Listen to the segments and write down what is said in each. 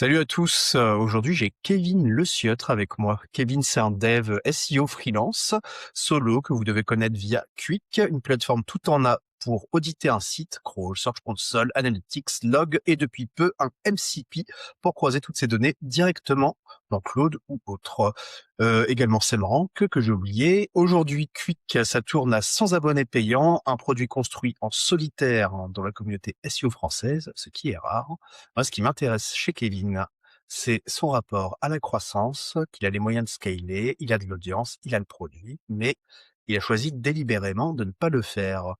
Salut à tous, aujourd'hui j'ai Kevin Le Sieutre avec moi. Kevin, c'est un dev SEO freelance, solo, que vous devez connaître via Quick, une plateforme tout en A pour auditer un site, crawl, Search Console, Analytics, Log et depuis peu un MCP pour croiser toutes ces données directement dans Claude ou autre. Également SEMrush que j'ai oublié. Aujourd'hui, Quick, ça tourne à 100 abonnés payants, un produit construit en solitaire dans la communauté SEO française, ce qui est rare. Moi, ce qui m'intéresse chez Kevin, c'est son rapport à la croissance, qu'il a les moyens de scaler, il a de l'audience, il a le produit, mais il a choisi délibérément de ne pas le faire.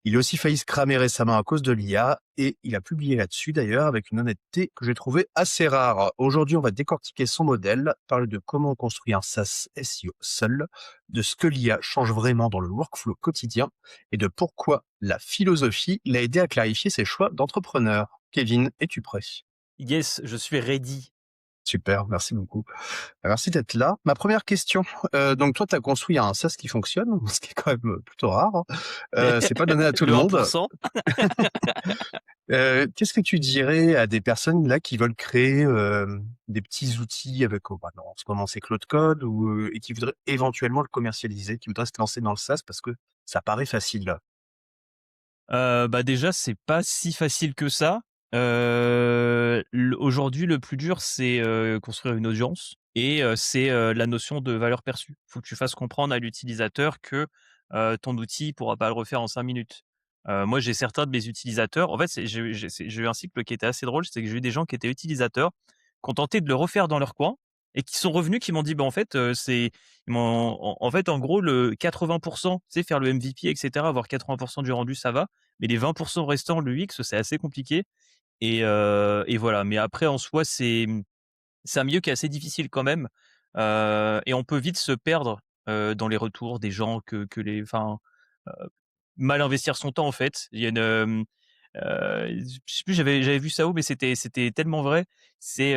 Il a aussi failli se cramer récemment à cause de l'IA et il a publié là-dessus d'ailleurs avec une honnêteté que j'ai trouvée assez rare. Aujourd'hui, on va décortiquer son modèle, parler de comment on construit un SaaS SEO seul, de ce que l'IA change vraiment dans le workflow quotidien et de pourquoi la philosophie l'a aidé à clarifier ses choix d'entrepreneur. Kevin, es-tu prêt? Yes, je suis ready. Super, merci beaucoup. Merci d'être là. Ma première question, donc toi, tu as construit un SaaS qui fonctionne, ce qui est quand même plutôt rare, hein. C'est pas donné à tout le Le monde. 1%. Qu'est-ce que tu dirais à des personnes là qui veulent créer, des petits outils avec, bah, non, en ce moment c'est Claude Code ou, et qui voudraient éventuellement le commercialiser, qui voudraient se lancer dans le SaaS parce que ça paraît facile là? Bah, déjà, c'est pas si facile que ça. Aujourd'hui, le plus dur, c'est, construire une audience et c'est, la notion de valeur perçue. Faut que tu fasses comprendre à l'utilisateur que, ton outil pourra pas le refaire en 5 minutes. Moi, j'ai certains de mes utilisateurs en fait, j'ai eu un cycle qui était assez drôle, c'est que j'ai eu des gens qui étaient utilisateurs, qui ont tenté de le refaire dans leur coin et qui sont revenus, qui m'ont dit: «Bah, en fait, en fait, en gros, le 80 tu sais, faire le MVP et cetera, avoir 80 du rendu, ça va, mais les 20 restants, le UX, c'est assez compliqué et voilà. Mais après, en soi, c'est un milieu qui est assez difficile quand même, et on peut vite se perdre, dans les retours des gens que les enfin, heu, mal investir son temps, en fait. Il y a je sais plus, j'avais vu ça où, mais c'était tellement vrai. C'est,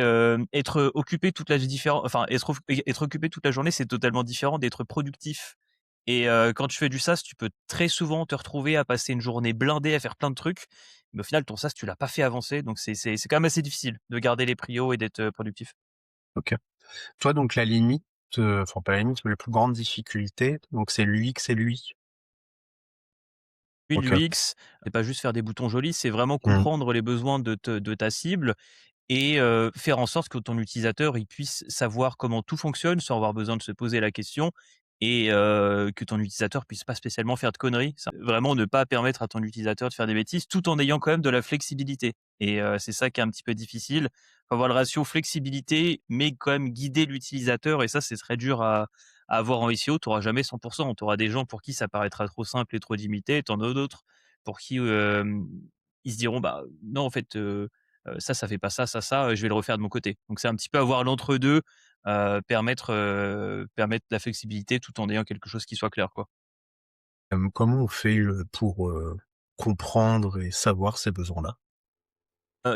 être occupé toute la différen enfin, être occupé toute la journée, c'est totalement différent d'être productif et quand tu fais du SaaS, tu peux très souvent te retrouver à passer une journée blindée à faire plein de trucs, mais au final, ton SaaS, tu l'as pas fait avancer, donc c'est quand même assez difficile de garder les prios et d'être, productif. OK. Toi donc la limite, enfin pas la limite, mais la plus grande difficulté, donc c'est l'UX et l'UI? Puis OK. l'UX, c'est pas juste faire des boutons jolis, c'est vraiment Mmh. comprendre les besoins de ta cible et faire en sorte que ton utilisateur, il puisse savoir comment tout fonctionne sans avoir besoin de se poser la question et que ton utilisateur puisse pas spécialement faire de conneries. Ça vraiment ne pas permettre à ton utilisateur de faire des bêtises, tout en ayant quand même de la flexibilité et c'est ça qui est un petit peu difficile. Faut avoir le ratio flexibilité, mais quand même guider l'utilisateur et ça, c'est très dur à avoir en SEO. Tu auras jamais 100. Tu auras des gens pour qui ça paraîtra trop simple et trop limité, tu en as d'autres pour qui, ils se diront: «Bah, non, en fait, ça fait pas ça, ça, je vais le refaire de mon côté». Donc c'est un petit peu avoir l'entre-deux, permettre la flexibilité tout en ayant quelque chose qui soit clair, quoi. Comment on fait, pour, comprendre et savoir ces besoins-là?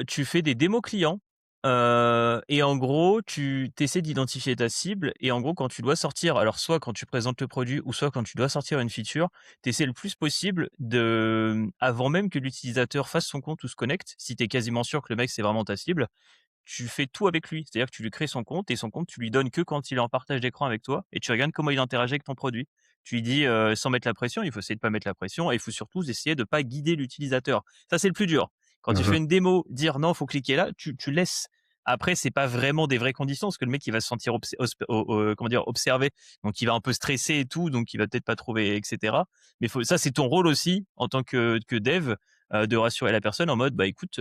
Tu fais des démos clients, et en gros, tu essaies d'identifier ta cible et en gros, quand tu dois sortir alors soit quand tu présentes le produit ou soit quand tu dois sortir une feature, tu essaies le plus possible avant même que l'utilisateur fasse son compte ou se connecte, si tu es quasiment sûr que le mec, c'est vraiment ta cible, tu fais tout avec lui. C'est-à-dire que tu lui crées son compte et son compte, tu lui donnes que quand il est en partage d'écran avec toi et tu regardes comment il interagit avec ton produit. Tu lui dis, sans mettre la pression, il faut essayer de pas mettre la pression et il faut surtout essayer de pas guider l'utilisateur. Ça, c'est le plus dur. Quand tu fais Mmh. une démo, dire: «Non, faut cliquer là», tu laisses. Après, c'est pas vraiment des vraies conditions parce que le mec, il va se sentir comment dire? Observé. Donc il va un peu stresser et tout, donc il va peut-être pas trouver et cetera. Mais faut ça, c'est ton rôle aussi en tant que dev, de rassurer la personne en mode: «Bah, écoute,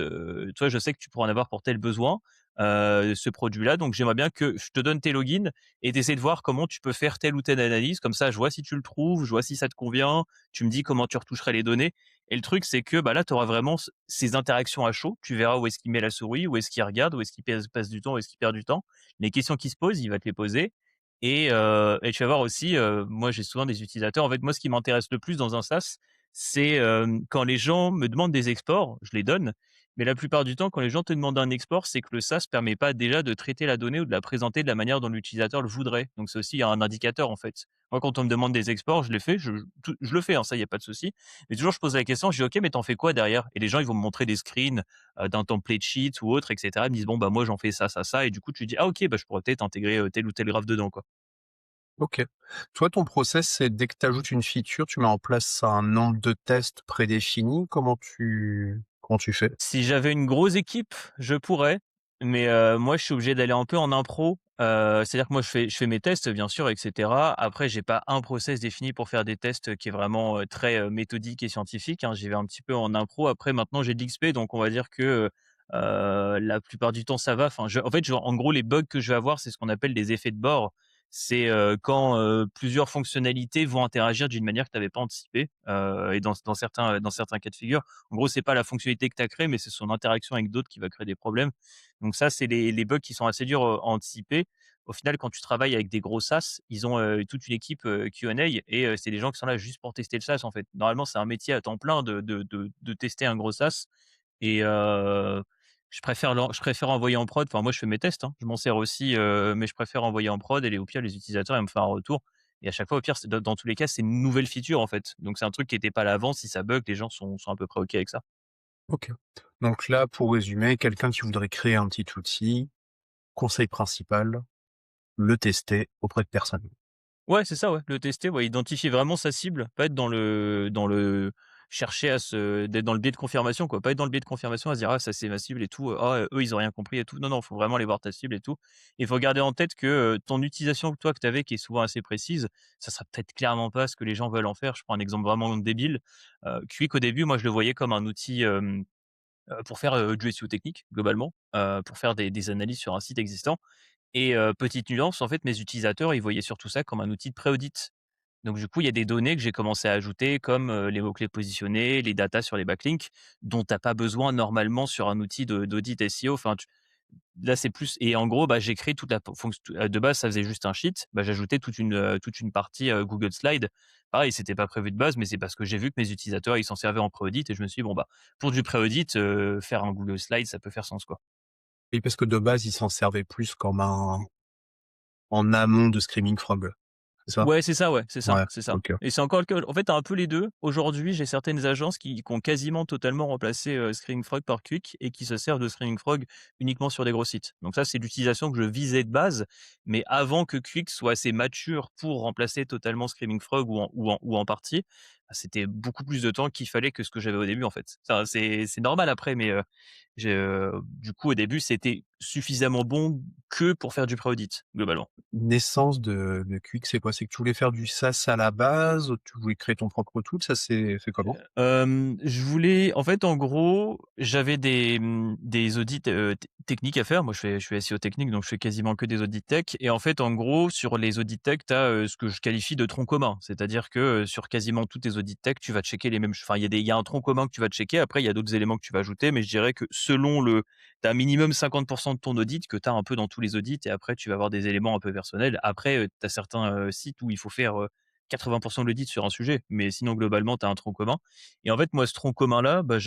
toi, je sais que tu pourras en avoir pour tel besoin, ce produit-là. Donc j'aimerais bien que je te donne tes logins et tu de voir comment tu peux faire telle ou telle analyse. Comme ça, je vois si tu le trouves, je vois si ça te convient. Tu me dis comment tu retoucherais les données. Et le truc, c'est que bah, là, tu auras vraiment ces interactions à chaud. Tu verras où est-ce qu'il met la souris, où est-ce qu'il regarde, où est-ce qu'il passe du temps, où est-ce qu'il perd du temps. Les questions qui se posent, il va te les poser. Et tu vas voir aussi, moi j'ai souvent des utilisateurs. En fait, moi, ce qui m'intéresse le plus dans un SaaS, c'est quand les gens me demandent des exports, je les donne. Mais la plupart du temps, quand les gens te demandent un export, c'est que le SaaS permet pas déjà de traiter la donnée ou de la présenter de la manière dont l'utilisateur le voudrait. Donc c'est aussi un indicateur, en fait. Moi, quand on me demande des exports, je les fais, je le fais, hein, ça, il y a pas de souci. Mais toujours, je pose la question, je dis: «OK, mais tu en fais quoi derrière?» Et les gens, ils vont me montrer des screens, d'un template sheet ou autre et cetera. Ils me disent: «Bon, bah, moi, j'en fais ça, ça, ça» et du coup, tu dis: «Ah OK, bah, je pourrais peut-être intégrer, tel ou tel graphe dedans, quoi». OK. Toi, ton process, c'est dès que tu ajoutes une feature, tu mets en place un nombre de tests prédéfini? Comment tu fais? Si j'avais une grosse équipe, je pourrais, mais moi, je suis obligé d'aller un peu en impro. C'est-à-dire que moi, je fais mes tests, bien sûr, et cetera. Après, j'ai pas un process défini pour faire des tests qui est vraiment, très, méthodique et scientifique, hein. J'y vais un petit peu en impro. Après, maintenant, j'ai de l'XP, donc on va dire que, la plupart du temps, ça va. Enfin, en fait, genre, en gros, les bugs que je vais avoir, c'est ce qu'on appelle des effets de bord. C'est, quand, plusieurs fonctionnalités vont interagir d'une manière que tu avais pas anticipée, et dans certains cas de figure, en gros, c'est pas la fonctionnalité que tu as créée, mais c'est son interaction avec d'autres qui va créer des problèmes. Donc ça, c'est les bugs qui sont assez durs, à anticiper. Au final, quand tu travailles avec des gros SaaS, ils ont, toute une équipe, Q&A et c'est des gens qui sont là juste pour tester le SaaS, en fait. Normalement, c'est un métier à temps plein de tester un gros SaaS et je préfère envoyer en prod. Enfin, moi, je fais mes tests, hein. Je m'en sers aussi, mais je préfère envoyer en prod et au pire, les utilisateurs, ils me font un retour et à chaque fois, au pire, c'est dans tous les cas, c'est une nouvelle feature, en fait. Donc c'est un truc qui était pas là avant. Si ça bug, les gens sont à peu près OK avec ça. OK. Donc là, pour résumer, quelqu'un qui voudrait créer un petit outil, conseil principal, le tester auprès de personne. Ouais, c'est ça, ouais. Le tester, ouais, identifier vraiment sa cible, pas être dans le chercher à se d'être dans le biais de confirmation, quoi. Pas être dans le biais de confirmation à se dire: «Ah ça c'est ma cible et tout, ah, eux ils ont rien compris et tout». Non, non, faut vraiment aller voir ta cible et tout. Il faut garder en tête que, ton utilisation que toi que tu avais qui est souvent assez précise, ça sera peut-être clairement pas ce que les gens veulent en faire. Je prends un exemple vraiment débile. Qwik au début, moi je le voyais comme un outil, pour faire, du SEO technique globalement, pour faire des analyses sur un site existant et petite nuance, en fait, mes utilisateurs, ils voyaient surtout ça comme un outil de pré-audit. Donc du coup, il y a des données que j'ai commencé à ajouter comme, les mots-clés positionnés, les datas sur les backlinks, dont tu as pas besoin normalement sur un outil d'audit SEO. Enfin, là, c'est plus et en gros, bah, j'ai créé toute la fonction de base, ça faisait juste un sheet. Bah, j'ai ajouté toute une partie, Google Slide. Pareil, c'était pas prévu de base, mais c'est parce que j'ai vu que mes utilisateurs, ils s'en servaient en pré-audit et je me suis dit: «Bon, bah, pour du pré-audit, faire un Google Slide, ça peut faire sens, quoi». Et parce que de base, ils s'en servaient plus comme en amont de Screaming Frog, c'est ça? Ouais, c'est ça, ouais, c'est ça, Ouais, c'est ça OK. et c'est encore le cas. En fait, tu as un peu les 2. Aujourd'hui, j'ai certaines agences qui ont quasiment totalement remplacé, Screaming Frog par Qwik et qui se servent de Screaming Frog uniquement sur des gros sites. Donc ça, c'est l'utilisation que je visais de base, mais avant que Qwik soit assez mature pour remplacer totalement Screaming Frog ou en partie, bah, c'était beaucoup plus de temps qu'il fallait que ce que j'avais au début, en fait. Ça, c'est normal après, mais du coup, au début, c'était suffisamment bon que pour faire du pré-audit, globalement. Naissance de Qwik, c'est quoi? C'est que tu voulais faire du SaaS à la base, tu voulais créer ton propre tool, ça s'est fait comment? Je voulais en fait, en gros, j'avais des audits, techniques à faire. Moi, je suis SEO technique, donc je fais quasiment que des audits tech et en fait, en gros, sur les audits tech, tu as, ce que je qualifie de tronc commun. C'est-à-dire que, sur quasiment tous tes audits tech, tu vas checker les mêmes ch enfin, il y a un tronc commun que tu vas checker. Après, il y a d'autres éléments que tu vas ajouter, mais je dirais que selon tu as minimum 50 de ton audit que tu as un peu dans tous les audits et après tu vas avoir des éléments un peu personnels. Après, tu as certains, sites où il faut faire, 80 de l'audit sur un sujet, mais sinon globalement, tu as un tronc commun. Et en fait, moi, ce tronc commun-là, bah,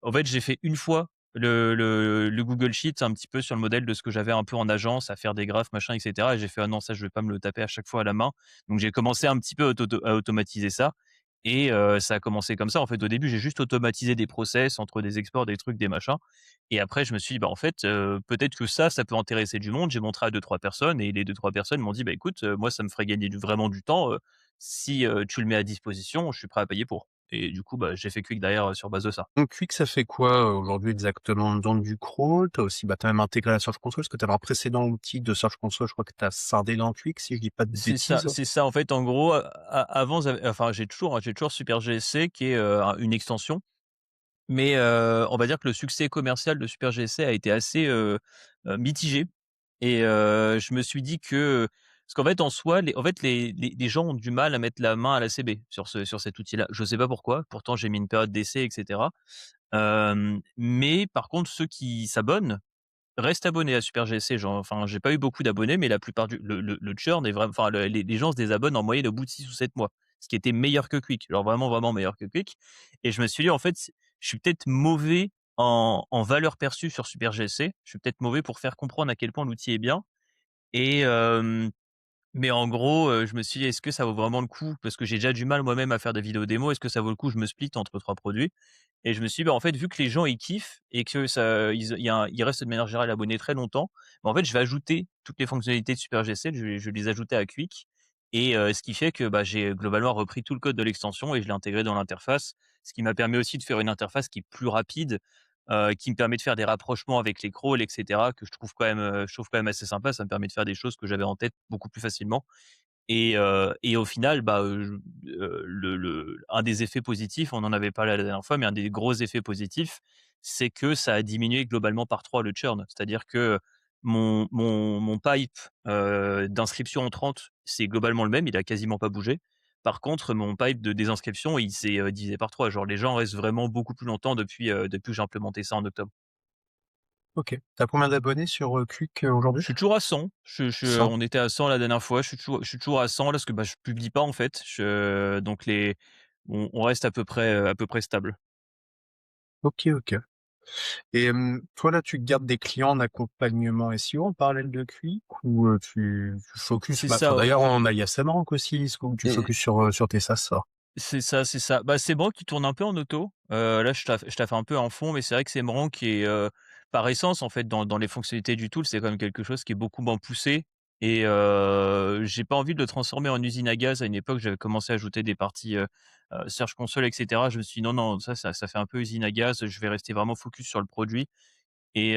en fait, j'ai fait une fois le Google Sheets un petit peu sur le modèle de ce que j'avais un peu en agence, à faire des graphes, machin et cetera et j'ai fait: «Ah non, ça, je vais pas me le taper à chaque fois à la main». Donc j'ai commencé un petit peu à automatiser ça et ça a commencé comme ça. En fait, au début, j'ai juste automatisé des process entre des exports, des trucs, des machins et après je me suis dit: «Bah, en fait, peut-être que ça peut intéresser du monde». J'ai montré à 2-3 personnes et les 2-3 personnes m'ont dit: «Bah, écoute, moi, ça me ferait gagner vraiment du temps, si, tu le mets à disposition, je suis prêt à payer pour». Et du coup, bah, j'ai fait Quick derrière, sur base de ça. Donc Qwik, ça fait quoi, aujourd'hui exactement? Dans du crawl? Tu as aussi, bah, tu as même intégré la Search Console, parce que tu avais un précédent outil de Search Console, je crois que tu as scindé dans Qwik, si je dis pas de bêtises? C'est ça, en fait, en gros, avant j'ai toujours Super GSC qui est, une extension, mais on va dire que le succès commercial de Super GSC a été assez, mitigé et je me suis dit que parce qu'en fait, en soi, les gens ont du mal à mettre la main à la CB sur cet outil-là. Je sais pas pourquoi, pourtant j'ai mis une période d'essai et cetera. Mais par contre, ceux qui s'abonnent restent abonnés à Super GSC. Genre, enfin, j'ai pas eu beaucoup d'abonnés, mais la plupart le churn est vraiment, enfin, les gens se désabonnent en moyenne au bout de 6 ou 7 mois, ce qui était meilleur que Quick, genre vraiment, vraiment meilleur que Quick et je me suis dit: «En fait, je suis peut-être mauvais en valeur perçue sur Super GSC. Je suis peut-être mauvais pour faire comprendre à quel point l'outil est bien et mais en gros, je me suis dit: «Est-ce que ça vaut vraiment le coup?» parce que j'ai déjà du mal moi-même à faire des vidéos démo. Est-ce que ça vaut le coup? Je me split entre 3 produits et je me suis dit: «Bah, en fait, vu que les gens, ils kiffent et que ça ils restent de manière générale abonnés très longtemps, bah, en fait, je vais ajouter toutes les fonctionnalités de Super GSL, je vais les ajouter à Quick» et ce qui fait que, bah, j'ai globalement repris tout le code de l'extension et je l'ai intégré dans l'interface. Ce qui m'a permis aussi de faire une interface qui est plus rapide, qui me permet de faire des rapprochements avec les crawls et cetera, que je trouve quand même assez sympa. Ça me permet de faire des choses que j'avais en tête beaucoup plus facilement et au final, bah, le un des effets positifs, on en avait parlé la dernière fois, mais un des gros effets positifs, c'est que ça a diminué globalement par 3 le churn. C'est-à-dire que mon pipe, d'inscription entrante, c'est globalement le même, il a quasiment pas bougé. Par contre, mon pipe de désinscription, il s'est, divisé par 3. Genre les gens restent vraiment beaucoup plus longtemps depuis que j'ai implémenté ça en octobre. OK. Tu combien d'abonnés sur, Quick, Je aujourd'hui? suis toujours à 100. Cent. On était à 100 la dernière fois. Je suis toujours à 100 là parce que, bah, je publie pas en fait. Donc on reste à peu près stable. OK, OK. Et toi là, tu gardes des clients en accompagnement SEO en parallèle de Quick ou, tu focuses C'est bah, enfin ça, d'ailleurs on a Yasamrank aussi, est-ce que tu et focuses sur tes SaaS, ça? c'est ça, c'est ça. Bah, c'est Branch qui tourne un peu en auto. Là, je taffe un peu en fond, mais c'est vrai que c'est Branch qui est, par essence, en fait, dans les fonctionnalités du tool, c'est quand même quelque chose qui est beaucoup moins poussé et j'ai pas envie de le transformer en usine à gaz. À une époque, j'avais commencé à ajouter des parties, Search Console et cetera. Je me suis dit: «Non, non, ça fait un peu usine à gaz, je vais rester vraiment focus sur le produit». Et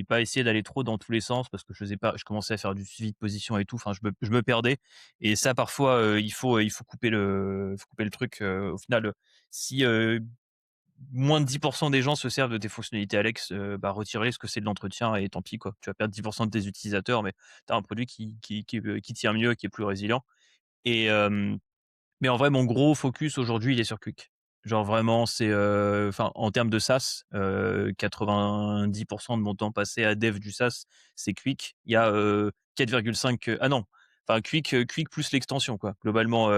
pas essayer d'aller trop dans tous les sens parce que je commençais à faire du suivi de position et tout, enfin je me perdais et ça parfois, il faut couper le truc, au final, si, moins de 10 des gens se servent de tes fonctionnalités Alex, bah, retire-les parce que c'est de l'entretien et tant pis quoi. Tu vas perdre 10 de tes utilisateurs mais tu as un produit qui tient mieux, qui est plus résilient et mais en vrai, mon gros focus aujourd'hui, il est sur Quick. Genre vraiment, c'est, enfin, en termes de SaaS, 90 de mon temps passé à dev du SaaS, c'est Quick. Il y a, 4,5, ah non, enfin Quick plus l'extension quoi, globalement,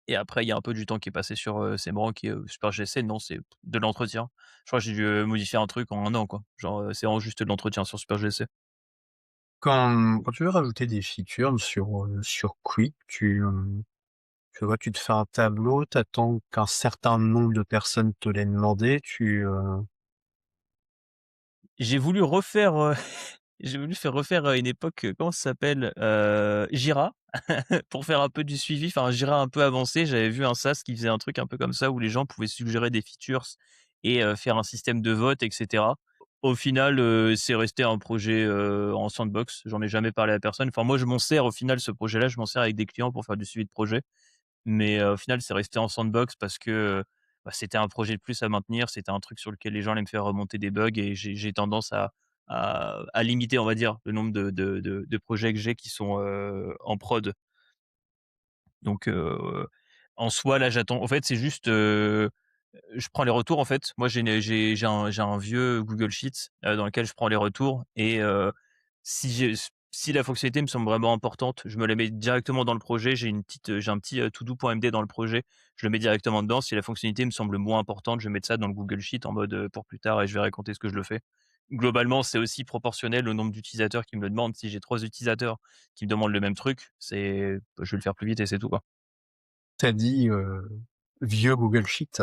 et après il y a un peu du temps qui est passé sur, SEMrush et Super GSC. Non, c'est de l'entretien. Je crois que j'ai dû, modifier un truc en 1 an quoi. Genre, c'est vraiment juste de l'entretien sur Super GSC. Quand tu veux rajouter des features sur Quick, tu vois, tu te fais un tableau, tu attends qu'un certain nombre de personnes te l'aient demandé, J'ai voulu refaire, j'ai voulu faire refaire à une époque, comment ça s'appelle? Jira, pour faire un peu du suivi, enfin un Jira un peu avancé. J'avais vu un SaaS qui faisait un truc un peu comme ça où les gens pouvaient suggérer des features et faire un système de vote et cetera. Au final, c'est resté un projet, en sandbox. J'en ai jamais parlé à personne. Enfin moi je m'en sers au final ce projet-là, je m'en sers avec des clients pour faire du suivi de projet. Mais au final, c'est resté en sandbox parce que, bah, c'était un projet de plus à maintenir. C'était un truc sur lequel les gens allaient me faire remonter des bugs et j'ai tendance à limiter, on va dire, le nombre de projets que j'ai qui sont, en prod. Donc en soi, là, j'attends en fait, c'est juste, je prends les retours, en fait. Moi, j'ai un vieux Google Sheets, dans lequel je prends les retours et si la fonctionnalité me semble vraiment importante, je me la mets directement dans le projet. J'ai un petit, todo.md dans le projet. Je le mets directement dedans. Si la fonctionnalité me semble moins importante, je vais mettre ça dans le Google Sheet en mode, pour plus tard et je vais raconter ce que je le fais. Globalement, c'est aussi proportionnel au nombre d'utilisateurs qui me le demandent. Si j'ai 3 utilisateurs qui me demandent le même truc, je vais le faire plus vite et c'est tout, quoi. tu dit, vieux Google Sheet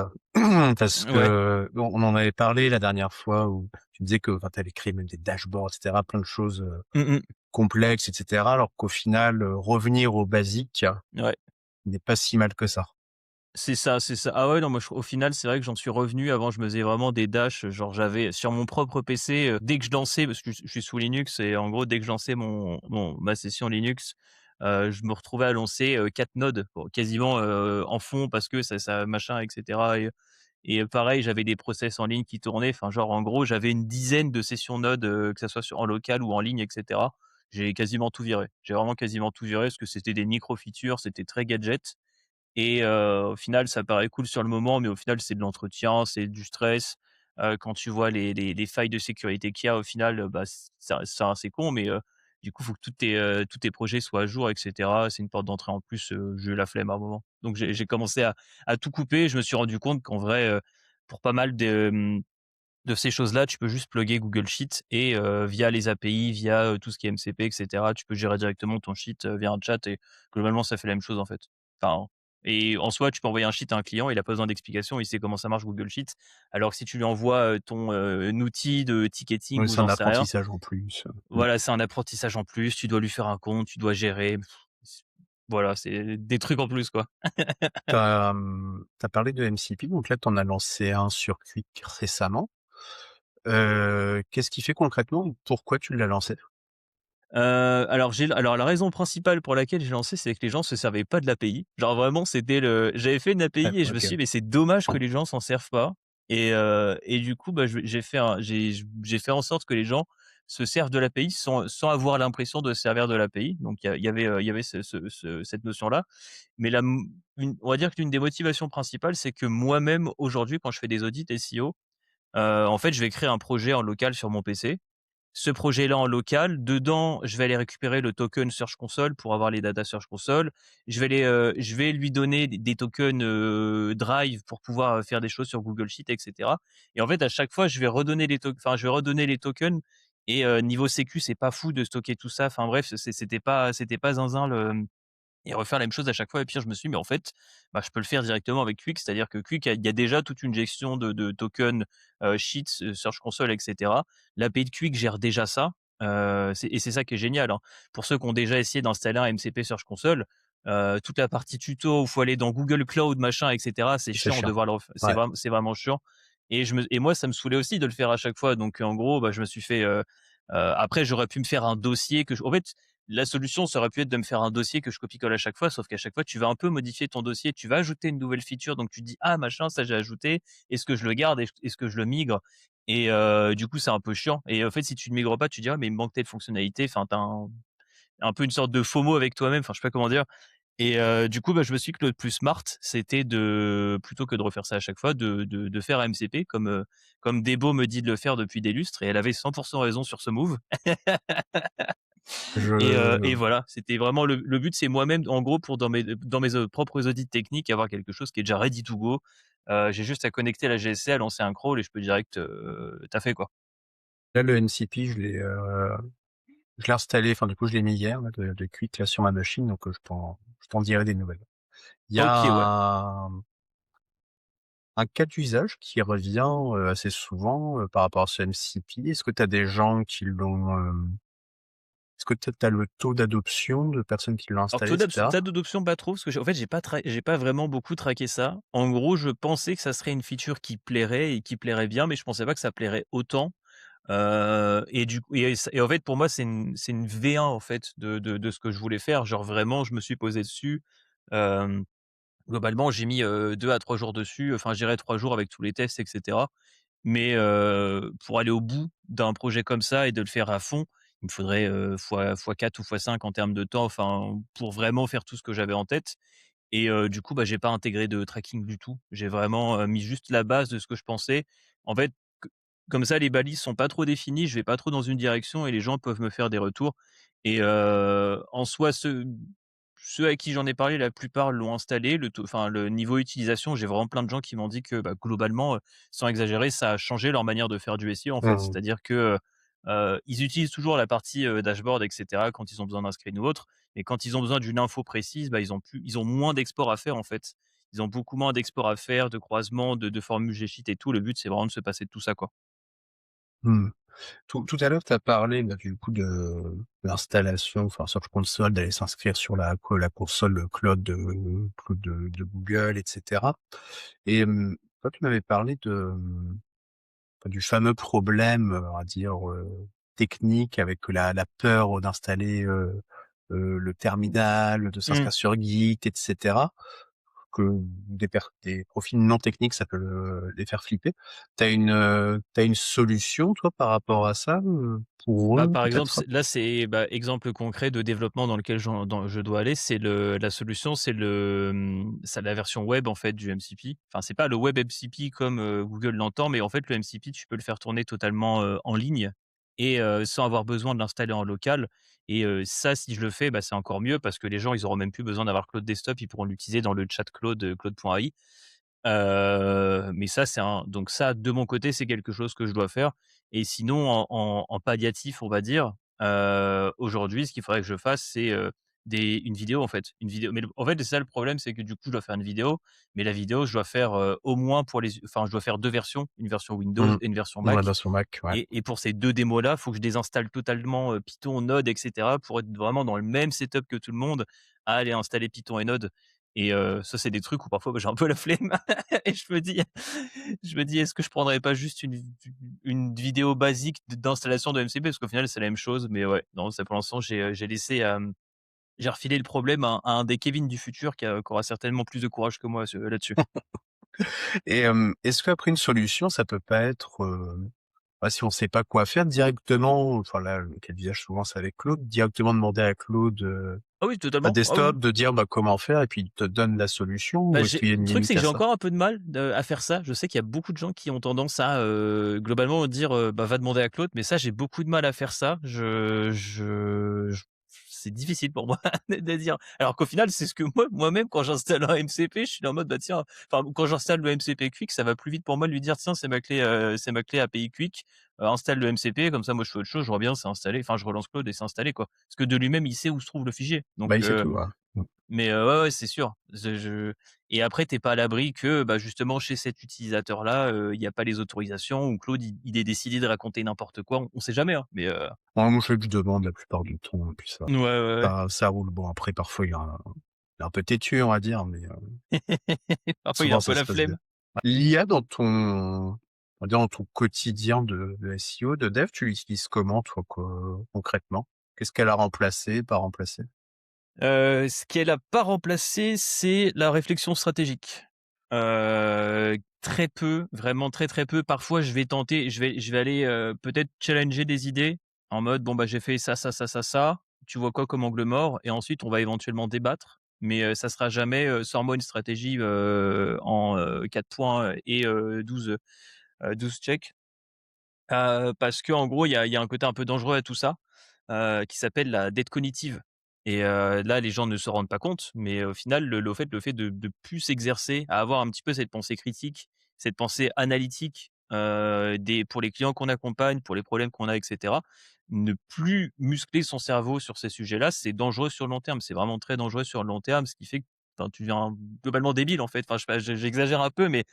parce Ouais. que on en avait parlé la dernière fois où tu disais que, enfin, tu avais créé même des dashboards et cetera, plein de choses, Mmh mh. complexes et cetera, alors qu'au final, revenir au basique Ouais. n'est pas si mal que ça. C'est ça, c'est ça. Ah ouais, non, moi, au final, c'est vrai que j'en suis revenu. Avant, je me faisais vraiment des dashs, genre, j'avais sur mon propre PC, dès que je lançais parce que je suis sous Linux et en gros, dès que je lançais ma session Linux, je me retrouvais à lancer, 4 nodes, bon, quasiment, en fond parce que ça machin et cetera et pareil, j'avais des process en ligne qui tournaient. Enfin, genre, en gros, j'avais une dizaine de sessions nodes, que ça soit en local ou en ligne et cetera. J'ai quasiment tout viré. J'ai vraiment quasiment tout viré parce que c'était des micro features, c'était très gadget. Et au final, ça paraît cool sur le moment, mais au final, c'est de l'entretien, c'est du stress. Quand tu vois les failles de sécurité qu'il y a au final, bah, c'est con, mais du coup, il faut que tous tes projets soient à jour et cetera. C'est une porte d'entrée en plus, j'ai eu la flemme à un moment. Donc j'ai commencé à tout couper. Je me suis rendu compte qu'en vrai, pour pas mal de ces choses-là, tu peux juste plugger Google Sheets et via les API, via, tout ce qui est MCP et cetera, tu peux gérer directement ton sheet, via un chat et globalement, ça fait la même chose, en fait. Enfin et en soi, tu peux envoyer un sheet à un client, il a pas besoin d'explication, il sait comment ça marche Google Sheets. Alors que si tu lui envoies, ton, outil de ticketing Oui, ou c'est un j'en sais rien, apprentissage en plus. Mmh. voilà, c'est un apprentissage en plus, tu dois lui faire un compte, tu dois gérer. Voilà, c'est des trucs en plus, quoi. Tu as, parlé de MCP, donc là, tu en as lancé un sur Quick récemment. Qu'est-ce qui fait concrètement? Pourquoi tu l'as lancé? Alors la raison principale pour laquelle j'ai lancé, c'est que les gens se servaient pas de l'API. Genre vraiment, c'était le j'avais fait une Ouais, API et je me OK. suis dit: «Mais c'est dommage que les gens s'en servent pas» et du coup, bah, j'ai fait en sorte que les gens se servent de l'API sans avoir l'impression de se servir de l'API. Donc il y avait cette notion-là. Mais on va dire que l'une des motivations principales, c'est que moi-même, aujourd'hui, quand je fais des audits SEO, en fait, je vais créer un projet en local sur mon PC. Ce projet-là en local, dedans, je vais aller récupérer le token Search Console pour avoir les data Search Console. Je vais lui donner des tokens, Drive pour pouvoir, faire des choses sur Google Sheet et cetera et en fait, à chaque fois, je vais redonner les tokens et niveau sécu, c'est pas fou de stocker tout ça. Enfin bref, c'était pas zinzin et refaire la même chose à chaque fois et puis je me suis dit: «Mais en fait, bah, je peux le faire directement avec Quick». C'est-à-dire que Quick, il y a déjà toute une gestion de tokens, Sheets, Search Console et cetera. L'API de Quick gère déjà ça, c'est ça qui est génial, hein. Pour ceux qui ont déjà essayé d'installer un MCP Search Console, toute la partie tuto où il faut aller dans Google Cloud, machin et cetera, c'est C'est chiant de chiant. devoir Ouais. c'est vraiment chiant et moi, ça me saoulait aussi de le faire à chaque fois donc en gros, bah, je me suis fait, après j'aurais pu me faire un dossier en fait, la solution, ça aurait pu être de me faire un dossier que je copie-colle à chaque fois, sauf qu'à chaque fois, tu vas un peu modifier ton dossier, tu vas ajouter une nouvelle feature, donc tu te dis: «Ah machin, ça j'ai ajouté, est-ce que je le garde? Est-ce que je le migre?» et du coup, c'est un peu chiant et en fait, si tu ne migres pas, tu te dis: «Ah mais il me manque telle fonctionnalité», enfin, tu as un peu une sorte de FOMO avec toi-même, enfin, je sais pas comment dire et du coup, bah, je me suis dit que le plus smart, c'était de plutôt que de refaire ça à chaque fois, de faire un MCP comme Debo me dit de le faire depuis des lustres et elle avait 100 raison sur ce move. Et Je voilà, c'était vraiment le but, c'est moi-même, en gros, pour dans mes, propres audits techniques, avoir quelque chose qui est déjà ready to go. J'ai juste à connecter la GSC, à lancer un crawl et je peux direct, tu fait, quoi. Là, le MCP, je l'ai installé, enfin, du coup, je l'ai mis hier, là, de Quick, là, sur ma machine, donc je t'en dirai des nouvelles. Il y a OK, ouais. un cas d'usage qui revient, assez souvent, par rapport à ce MCP. Est-ce que tu as des gens qui l'ont, est-ce que tu as le taux d'adoption de personnes qui l'ont Alors installé et cetera? taux d'adoption, pas trop, parce que en fait, j'ai pas vraiment beaucoup traqué ça. En gros, je pensais que ça serait une feature qui plairait et qui plairait bien, mais je pensais pas que ça plairait autant. Et du coup et en fait, pour moi, c'est une V1, en fait, de ce que je voulais faire. Genre vraiment, je me suis posé dessus. Hem Globalement, j'ai mis, 2 à 3 jours dessus, enfin, je dirais 3 jours avec tous les tests et cetera. Mais, pour aller au bout d'un projet comme ça et de le faire à fond, il me faudrait, fois 4 ou fois 5 en termes de temps, enfin, pour vraiment faire tout ce que j'avais en tête et du coup, bah, j'ai pas intégré de tracking du tout. J'ai vraiment, mis juste la base de ce que je pensais. En fait, c comme ça, les balises sont pas trop définies, je vais pas trop dans une direction et les gens peuvent me faire des retours et en soi, ceux à qui j'en ai parlé, la plupart l'ont installé. Le niveau utilisation, j'ai vraiment plein de gens qui m'ont dit que, bah, globalement, sans exagérer, ça a changé leur manière de faire du SEO, en fait. Mmh. C'est-à-dire que, ils utilisent toujours la partie, dashboard et cetera quand ils ont besoin d'un screen ou autre, mais quand ils ont besoin d'une info précise, bah, ils ont moins d'exports à faire, en fait. Ils ont beaucoup moins d'exports à faire, de croisements, de formules G-Sheet et tout. Le but, c'est vraiment de se passer de tout ça, quoi. Mmh. Tout à l'heure, tu as parlé, bah, du coup, de l'installation, enfin, Search Console, d'aller s'inscrire sur la console cloud de Google et cetera et toi, tu m'avais parlé enfin, du fameux problème, on va dire, technique avec la peur d'installer, le terminal, de Mmh. s'inscrire sur Git et cetera. Que des profils non techniques, ça peut les faire flipper. Tu une solution toi par rapport à ça, pour Bah, eux par exemple, peut-être? bah, exemple concret de développement dans lequel je dois aller, c'est la solution, c'est la version web, en fait, du MCP. Enfin, c'est pas le web MCP comme, Google l'entend, mais en fait, le MCP, tu peux le faire tourner totalement, en ligne et sans avoir besoin de l'installer en local et ça, si je le fais, bah, c'est encore mieux parce que les gens, ils auront même plus besoin d'avoir Claude Desktop, ils pourront l'utiliser dans le chat Claude, Claude.ai Mais ça, c'est un donc ça, de mon côté, c'est quelque chose que je dois faire et sinon en palliatif, on va dire, aujourd'hui, ce qu'il faudrait que je fasse, c'est, une vidéo, en fait. Une vidéo mais en fait, c'est ça le problème, c'est que du coup, je dois faire une vidéo, mais la vidéo, je dois faire, au moins pour les enfin, je dois faire 2 versions, une version Windows Mmh. et une version Ouais, Mac bah, sur Mac, ouais. et pour ces 2 démos-là, il faut que je désinstalle totalement, Python, Node et cetera pour être vraiment dans le même setup que tout le monde, à aller installer Python et Node et ça, c'est des trucs où parfois, bah, j'ai un peu la flemme et je me dis: «Est-ce que je prendrais pas juste une vidéo basique d'installation de MCP?» parce qu'au final, c'est la même chose, mais ouais, non, ça pour l'instant, j'ai laissé, j'ai refilé le problème à un des Kevin du futur qui aura certainement plus de courage que moi là-dessus. Et est-ce qu'après une solution, ça peut pas être, bah, si on sait pas quoi faire directement, enfin là, le cas d'usage souvent c'est avec Claude, directement demander à Claude, Ah oui, à totalement. Ah oui. Desktop de dire, bah, comment faire et puis il te donne la solution Bah, ou est-ce j'ai qu'il y a une le truc, c'est limite que à j'ai ça? encore un peu de mal à faire ça. Je sais qu'il y a beaucoup de gens qui ont tendance à, globalement dire, bah, va demander à Claude, mais ça, j'ai beaucoup de mal à faire ça. C'est difficile pour moi de dire alors qu'au final, c'est ce que moi-même quand j'installe un MCP, je suis là en mode, bah, tiens enfin, quand j'installe le MCP Quick, ça va plus vite pour moi de lui dire: «Tiens, c'est ma clé API Quick, installe le MCP», comme ça moi je fais autre chose, je vois bien, c'est installé, enfin je relance Claude et c'est installé, quoi. Parce que de lui-même, il sait où se trouve le fichier, donc Bah, il sait tout, ouais. Mmh. mais ouais, ouais, c'est sûr. Je et après tu es pas à l'abri que, bah, justement chez cet utilisateur-là, il y a pas les autorisations ou Claude il ait décidé de raconter n'importe quoi. On sait jamais, hein, mais Ouais, moi je fais que je demande la plupart du temps et puis ça ouais, ouais, ouais. ça roule. Bon après parfois il est un peu têtu on va dire, mais Parfois il a souvent un peu ça se la passe bien. flemme. L'IA dans ton on va dire dans ton quotidien de SEO, de dev, tu l'utilises comment toi concrètement? Qu'est-ce qu'elle a remplacé, pas remplacé? Ce qu'elle a pas remplacé, c'est la réflexion stratégique. Très peu, vraiment très, très peu. Parfois, je vais aller, peut-être challenger des idées en mode: «Bon, bah, j'ai fait ça, ça, ça, ça, ça. Tu vois quoi comme angle mort?» et ensuite on va éventuellement débattre, mais ça sera jamais, «Sors-moi une stratégie, en, 4 points et 12 checks». Parce qu'en gros, il y a un côté un peu dangereux à tout ça, qui s'appelle la dette cognitive et là, les gens ne se rendent pas compte, mais au final, le fait de plus s'exercer à avoir un petit peu cette pensée critique, cette pensée analytique, pour les clients qu'on accompagne, pour les problèmes qu'on a et cetera. Ne plus muscler son cerveau sur ces sujets-là, c'est dangereux sur le long terme. C'est vraiment très dangereux sur le long terme, ce qui fait que, enfin, tu deviens globalement débile, en fait. Enfin, je sais pas, j'exagère un peu, mais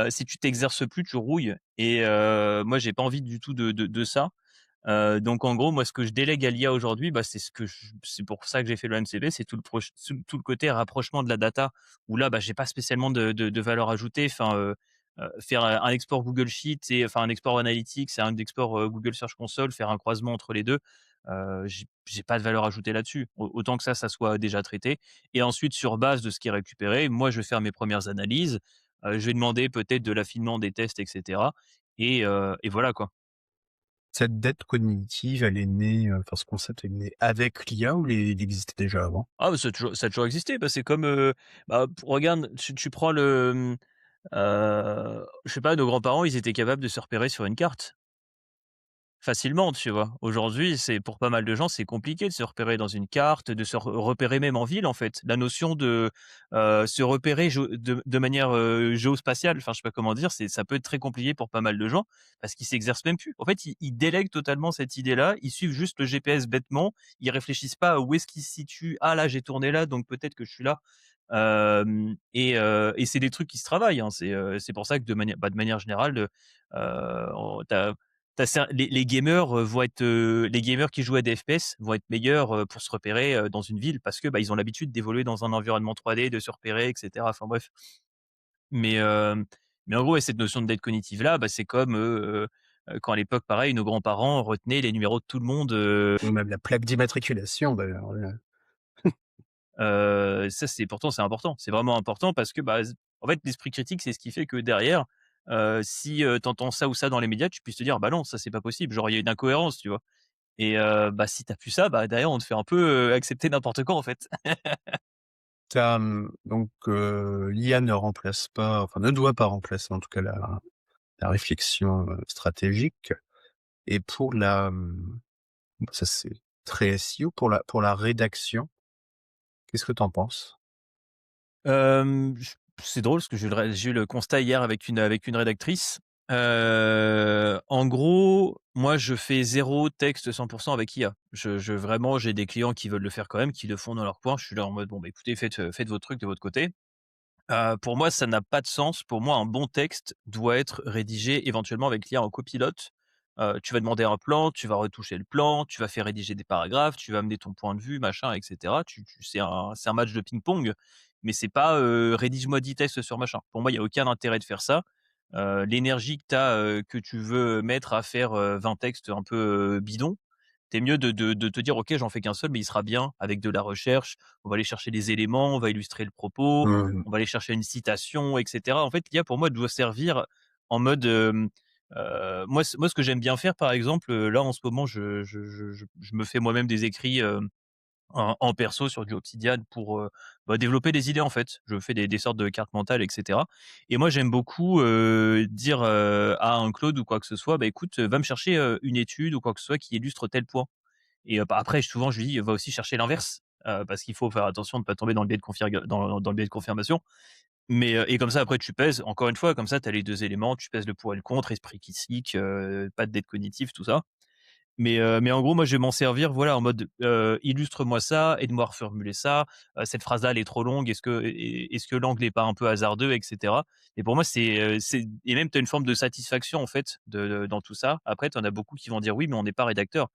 si tu t'exerces plus, tu rouilles et moi, j'ai pas envie du tout de ça. Donc en gros, moi, ce que je délègue à l'IA aujourd'hui, bah, c'est pour ça que j'ai fait le MCP, c'est tout le côté rapprochement de la data où là, bah, j'ai pas spécialement de valeur ajoutée. Enfin, faire un export Google Sheet et enfin un export Analytics et un export, Google Search Console, faire un croisement entre les 2, j'ai pas de valeur ajoutée là-dessus. Autant que ça soit déjà traité et ensuite sur base de ce qui est récupéré, moi, je vais faire mes premières analyses, je vais demander peut-être de l'affinement des tests et cetera et voilà, quoi. Cette dette cognitive, elle est née, enfin ce concept est né avec l'IA ou il existait déjà avant? Ah bah, ça a toujours existé, bah, c'est comme, bah, regarde, tu prends je sais pas, nos grands-parents, ils étaient capables de se repérer sur une carte. Facilement, tu vois? Aujourd'hui, c'est pour pas mal de gens, c'est compliqué de se repérer dans une carte, de se repérer même en ville, en fait. La notion de, se repérer de manière, géospatiale, enfin, je sais pas comment dire, ça peut être très compliqué pour pas mal de gens parce qu'ils s'exercent même plus. En fait, ils délèguent totalement cette idée-là, ils suivent juste le GPS bêtement, ils réfléchissent pas à où est-ce qu'ils se situent: «Ah là, j'ai tourné là, donc peut-être que je suis là». Et c'est des trucs qui se travaillent, hein. C'est pour ça que de manière générale, on tu les gamers, les gamers qui jouent à des FPS vont être meilleurs, pour se repérer, dans une ville parce que, bah, ils ont l'habitude d'évoluer dans un environnement 3D, de se repérer et cetera. Enfin bref. Mais, mais en gros, ouais, cette notion de dette cognitive là, bah, c'est comme, quand à l'époque pareil, nos grands-parents retenaient les numéros de tout le monde, Ou même la plaque d'immatriculation d'ailleurs, ça c'est important. C'est vraiment important parce que, bah, en fait, l'esprit critique, c'est ce qui fait que derrière, si, tu entends ça ou ça dans les médias, tu puisses te dire: «Bah non, ça c'est pas possible». Genre il y a une incohérence, tu vois? Et bah, si tu as plus ça, bah, derrière on te fait un peu, accepter n'importe quoi, en fait. donc l'IA ne remplace pas, enfin ne doit pas remplacer en tout cas la réflexion, stratégique et pour ça c'est très SEO, pour la rédaction, qu'est-ce que tu en penses? C'est drôle parce que j'ai eu le constat hier avec une rédactrice. En gros, moi, je fais zéro texte 100 avec IA. Je vraiment, j'ai des clients qui veulent le faire quand même, qui le font dans leur coin. Je suis là en mode: «Bon, bah, écoutez, faites vos trucs de votre côté». Pour moi, ça n'a pas de sens. Pour moi, un bon texte doit être rédigé éventuellement avec l'IA en copilote. Tu vas demander un plan, tu vas retoucher le plan, tu vas faire rédiger des paragraphes, tu vas amener ton point de vue, machin, et cetera. Tu c'est un match de ping-pong, mais c'est pas, «Rédige-moi 10 textes sur machin». Pour moi, il y a aucun intérêt de faire ça. L'énergie que tu as, que tu veux mettre à faire, 20 textes un peu, bidons, tu mieux de te dire: «OK, j'en fais qu'un seul, mais il sera bien avec de la recherche. On va aller chercher des éléments, on va illustrer le propos, Mmh. on va aller chercher une citation, et cetera». En fait, l'IA pour moi doit servir en mode, moi ce que j'aime bien faire par exemple, là en ce moment je me fais moi-même des écrits, en perso sur du Obsidian pour, bah, développer des idées en fait. Je fais des sortes de cartes mentales, et cetera, et moi j'aime beaucoup, dire, à un Claude ou quoi que ce soit: «Bah écoute, va me chercher, une étude ou quoi que ce soit qui illustre tel point». Et bah, après souvent je lui dis: «Va aussi chercher l'inverse», parce qu'il faut faire attention de ne pas tomber dans le biais de dans le biais de confirmation. Mais, et comme ça après tu pèses, encore une fois, comme ça tu as les 2 éléments, tu pèses le pour et le contre, esprit critique, pas de dette cognitive, tout ça. Mais en gros, moi, je vais m'en servir, voilà, en mode, illustre-moi ça, aide-moi à reformuler ça, cette phrase-là, elle est trop longue, est-ce que l'angle est pas un peu hasardeux, et cetera. Et pour moi, c'est et même tu as une forme de satisfaction, en fait, dans tout ça. Après, tu en as beaucoup qui vont dire: «Oui, mais on n'est pas rédacteur».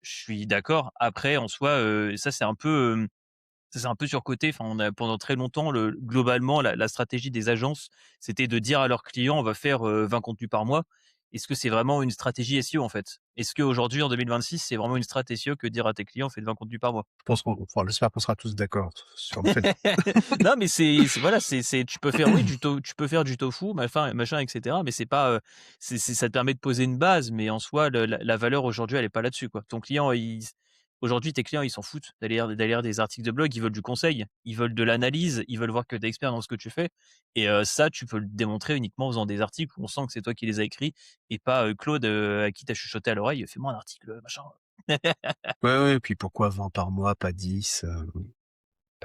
Je suis d'accord. Après, en soi, ça, c'est un peu surcoté. Enfin, on a pendant très longtemps, globalement, la stratégie des agences, c'était de dire à leurs clients: «On va faire, 20 contenus par mois». Est-ce que c'est vraiment une stratégie SEO, en fait? Est-ce qu'aujourd'hui, en 2026, c'est vraiment une strat SEO que dire à tes clients: «Faites 20 contenus par mois»? Je pense qu'on enfin, j'espère qu'on sera tous d'accord sur le fait. Non, mais c'est voilà, c'est tu peux faire, oui, tu peux faire du tofu, machin, et cetera, mais c'est pas, c'est ça te permet de poser une base, mais en soi, la valeur aujourd'hui, elle est pas là-dessus, quoi. Ton client, aujourd'hui, tes clients, ils s'en foutent d'aller lire des articles de blog, ils veulent du conseil, ils veulent de l'analyse, ils veulent voir que tu es expert dans ce que tu fais, et ça, tu peux le démontrer uniquement en faisant des articles où on sent que c'est toi qui les as écrits et pas, Claude, à qui tu as chuchoté à l'oreille: «Fais-moi un article, machin». Ouais, ouais, et puis pourquoi 20 par mois, pas 10,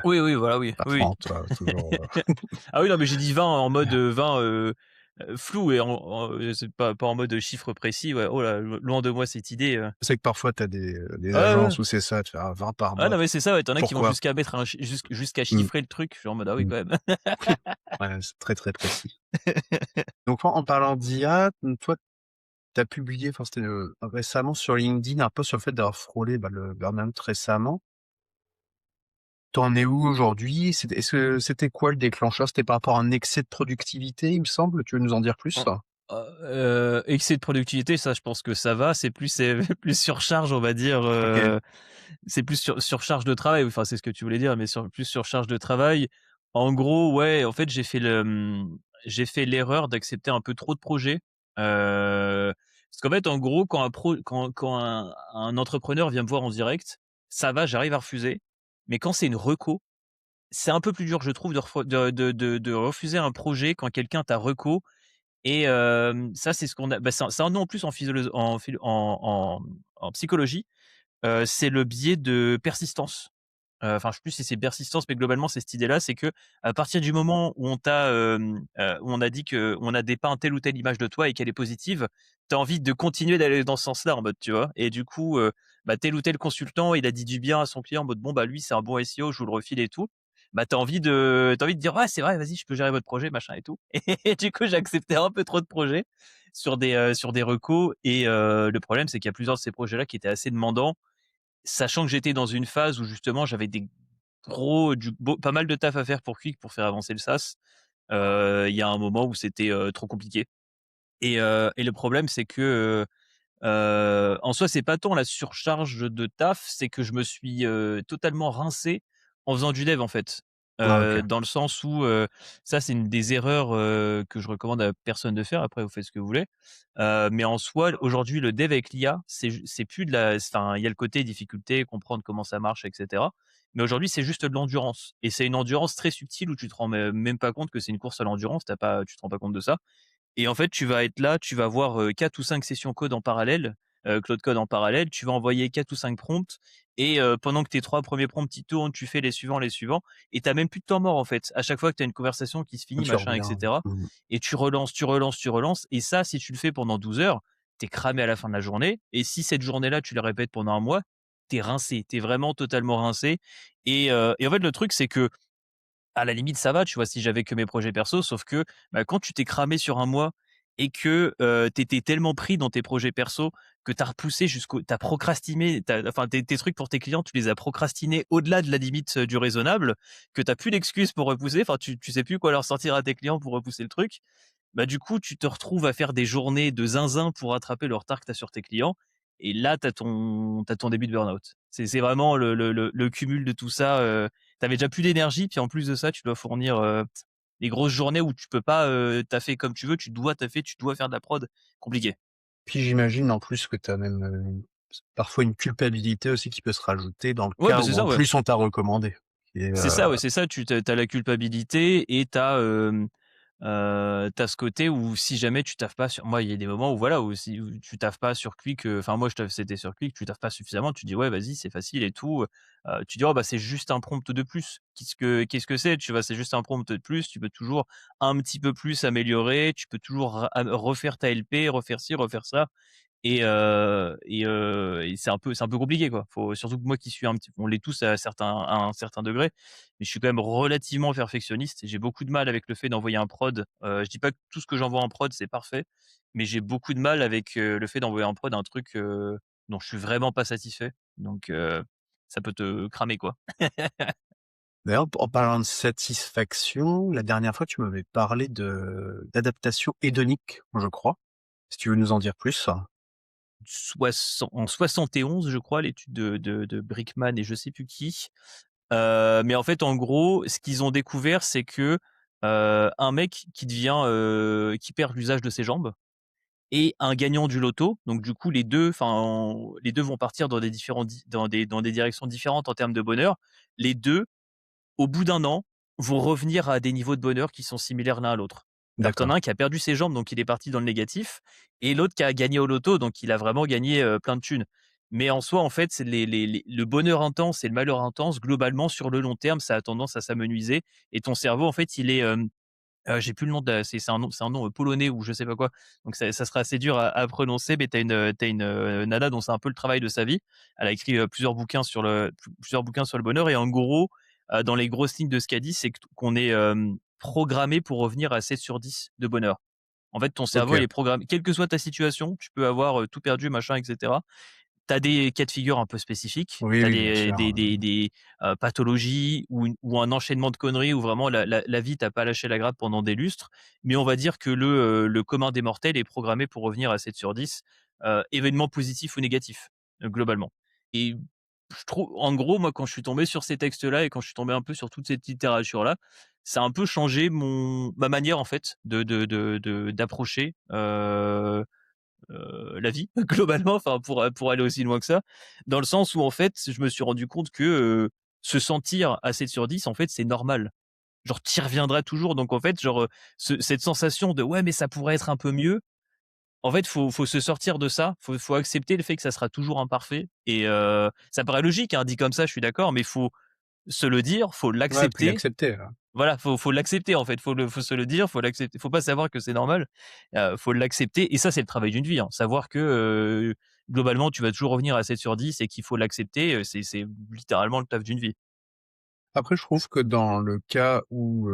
Oui, oui, voilà, oui, pas oui, oui. 30, toujours, Ah oui, non, mais j'ai dit 20 en mode, 20, flou, et c'est pas en mode chiffre précis, ouais. Oh là, loin de moi cette idée, Je sais que parfois tu as des ouais, ouais. agences où c'est ça, tu fais: «Ah 20 par Ah mois, non, mais c'est ça, ouais, tu en as qui vont pourquoi?» jusqu'à mettre jusqu'à Mmh, chiffrer le truc. Je suis en mode: «Ah oui, mmh. quand même». Ouais, c'est très, très précis. Donc en parlant d'IA, toi, tu as publié, enfin c'était, récemment sur LinkedIn un post sur le fait d'avoir frôlé, bah, le burn-out récemment. Tu en es où aujourd'hui? Est-ce que c'était quoi le déclencheur? C'était par rapport à un excès de productivité, il me semble? Tu veux nous en dire plus? Excès de productivité, ça, je pense que ça va. C'est plus surcharge, on va dire, OK. c'est plus surcharge de travail. Enfin, c'est ce que tu voulais dire, mais plus surcharge de travail. En gros, ouais, en fait, j'ai fait l'erreur d'accepter un peu trop de projets. Parce qu'en fait, en gros, quand un entrepreneur vient me voir en direct, ça va, j'arrive à refuser. Mais quand c'est une reco, c'est un peu plus dur, je trouve, de refuser un projet quand quelqu'un t'a reco. Et ça, c'est ce qu'on a, bah, ça, nous, en plus, en physiolo en philo en psychologie, c'est le biais de persistance. Enfin, je sais plus si c'est persistance, mais globalement, c'est cette idée-là, c'est que à partir du moment où où on a dit qu'on a dépeint telle ou telle image de toi et qu'elle est positive, tu as envie de continuer d'aller dans ce sens-là, en mode, tu vois? Et du coup, bah, tel ou tel consultant, il a dit du bien à son client en mode: «Bon, bah, lui, c'est un bon SEO, je vous le refile et tout». Bah, tu envie de dire: «Ouais, c'est vrai, vas-y, je peux gérer votre projet, machin et tout». Et du coup, j'ai accepté un peu trop de projets sur des recos, et le problème, c'est qu'il y a plusieurs de ces projets-là qui étaient assez demandants. Sachant que j'étais dans une phase où justement j'avais des pas mal de taf à faire pour Quick pour faire avancer le SaaS. Il y a un moment où c'était, trop compliqué, et le problème c'est que, en soi, c'est pas tant la surcharge de taf, c'est que je me suis, totalement rincé en faisant du dev, en fait. Ah OK. Dans le sens où, ça, c'est une des erreurs, que je recommande à personne de faire. Après, vous faites ce que vous voulez. Mais en soi, aujourd'hui, le dev avec l'IA, c'est plus de la enfin, il y a le côté difficulté, comprendre comment ça marche, et cetera. Mais aujourd'hui, c'est juste de l'endurance, et c'est une endurance très subtile où tu te rends même pas compte que c'est une course à l'endurance. Tu te rends pas compte de ça, et en fait, tu vas être là, tu vas voir, 4 ou 5 sessions code en parallèle Claude Code en parallèle, tu vas envoyer 4 ou 5 prompts et pendant que tes 3 premiers prompts, ils tournent, tu fais les suivants et tu as même plus de temps mort, en fait. À chaque fois que tu as une conversation qui se finit, Tu machin et reviens. cetera Mmh. et tu relances, tu relances, tu relances et ça, si tu le fais pendant 12 heures, tu es cramé à la fin de la journée et si cette journée-là, tu la répètes pendant un mois, tu es rincé, tu es vraiment totalement rincé et en fait, le truc, c'est que à la limite, ça va, tu vois, si j'avais que mes projets perso, sauf que, bah, quand tu t'es cramé sur un mois et que, tu étais tellement pris dans tes projets perso que tu as repoussé jusqu'au tu as procrastiné, enfin tes trucs pour tes clients, tu les as procrastinés au-delà de la limite, du raisonnable, que tu as plus d'excuses pour repousser, enfin tu sais plus quoi leur sortir à tes clients pour repousser le truc. Bah, du coup, tu te retrouves à faire des journées de zinzin pour rattraper le retard que tu as sur tes clients et là, tu as ton début de burn-out. C'est vraiment le cumul de tout ça, tu avais déjà plus d'énergie, puis en plus de ça, tu dois fournir, des grosses journées où tu peux pas, taffer comme tu veux, tu dois taffer, tu dois faire de la prod, compliqué. Puis j'imagine en plus que tu as même, parfois une culpabilité aussi qui peut se rajouter dans le Ouais, cas bah, c'est où en ça, ouais. plus on t'a recommandé et C'est ça, ouais, c'est ça, tu as la culpabilité et tu ce côté où si jamais tu taffes pas sur moi, il y a des moments où voilà, où tu taffes pas sur Quick, enfin moi je taffe c'était sur Quick, tu taffes pas suffisamment, tu dis: «Ouais, vas-y, c'est facile et tout», tu dis: «Oh bah, c'est juste un prompt de plus». Qu'est-ce que c'est? Tu vois? C'est juste un prompt de plus, tu peux toujours un petit peu plus améliorer, tu peux toujours refaire ta LP, refaire ci, refaire ça. Et c'est un peu compliqué, quoi. Faut surtout que moi qui suis un petit on l'est tous à un certain degré, mais je suis quand même relativement perfectionniste et j'ai beaucoup de mal avec le fait d'envoyer un prod. Je dis pas que tout ce que j'envoie en prod, c'est parfait, mais j'ai beaucoup de mal avec, le fait d'envoyer en prod un truc, dont je suis vraiment pas satisfait. Donc ça peut te cramer, quoi. d'ailleurs en parlant de satisfaction, la dernière fois tu m'avais parlé d'adaptation hédonique, je crois. Si tu veux nous en dire plus? En 71, je crois, l'étude de Brickman et je sais plus qui. Mais en fait, en gros, ce qu'ils ont découvert, c'est que, un mec qui perd l'usage de ses jambes et un gagnant du loto, donc du coup les 2 vont partir dans des différents di dans des directions différentes en termes de bonheur. Les 2 au bout d'un an, vont revenir à des niveaux de bonheur qui sont similaires l'un à l'autre. Alors que tu en D'accord. as un qui a perdu ses jambes, donc il est parti dans le négatif et l'autre qui a gagné au loto, donc il a vraiment gagné, plein de thunes. Mais en soi, en fait, c'est le bonheur intense et le malheur intense, globalement, sur le long terme, ça a tendance à s'amenuiser et ton cerveau, en fait, il est, j'ai plus le nom de c'est un nom, polonais ou je sais pas quoi, donc ça sera assez dur à prononcer, mais tu as une nana dont c'est un peu le travail de sa vie. Elle a écrit, plusieurs bouquins sur le bonheur et en gros, dans les grosses lignes de ce qu'elle dit, c'est qu'on est, programmé pour revenir à 7 sur 10 de bonheur. En fait, ton cerveau, il OK. est programmé quelle que soit ta situation, tu peux avoir, tout perdu, machin et cetera. Tu as des cas de figure un peu spécifiques. Oui, Tu as oui, bien des sûr, des des des, pathologies ou un enchaînement de conneries où vraiment la vie t'a pas lâché la grappe pendant des lustres. Mais on va dire que le commun des mortels est programmé pour revenir à 7 sur 10, événements positifs ou négatifs, globalement. Et je trouve en gros, moi, quand je suis tombé sur ces textes-là et quand je suis tombé un peu sur toute cette littérature-là, ça a un peu changé ma manière, en fait, d'approcher, la vie globalement, enfin pour aller aussi loin que ça. Dans le sens où en fait, je me suis rendu compte que, se sentir à 7 sur 10 en fait, c'est normal. Genre tu y reviendras toujours donc en fait, genre, cette sensation de: «Ouais, mais ça pourrait être un peu mieux», en fait, faut se sortir de ça, faut accepter le fait que ça sera toujours imparfait et ça paraît logique, hein, dit comme ça, je suis d'accord, mais faut se le dire, faut ouais, puis l'accepter. l'accepter, Voilà, faut l'accepter en fait, faut se le dire, faut l'accepter, faut pas savoir que c'est normal, faut l'accepter et ça c'est le travail d'une vie, hein. Savoir que, globalement tu vas toujours revenir à 7 sur 10 et qu'il faut l'accepter, c'est littéralement le taf d'une vie. Après je trouve que dans le cas où,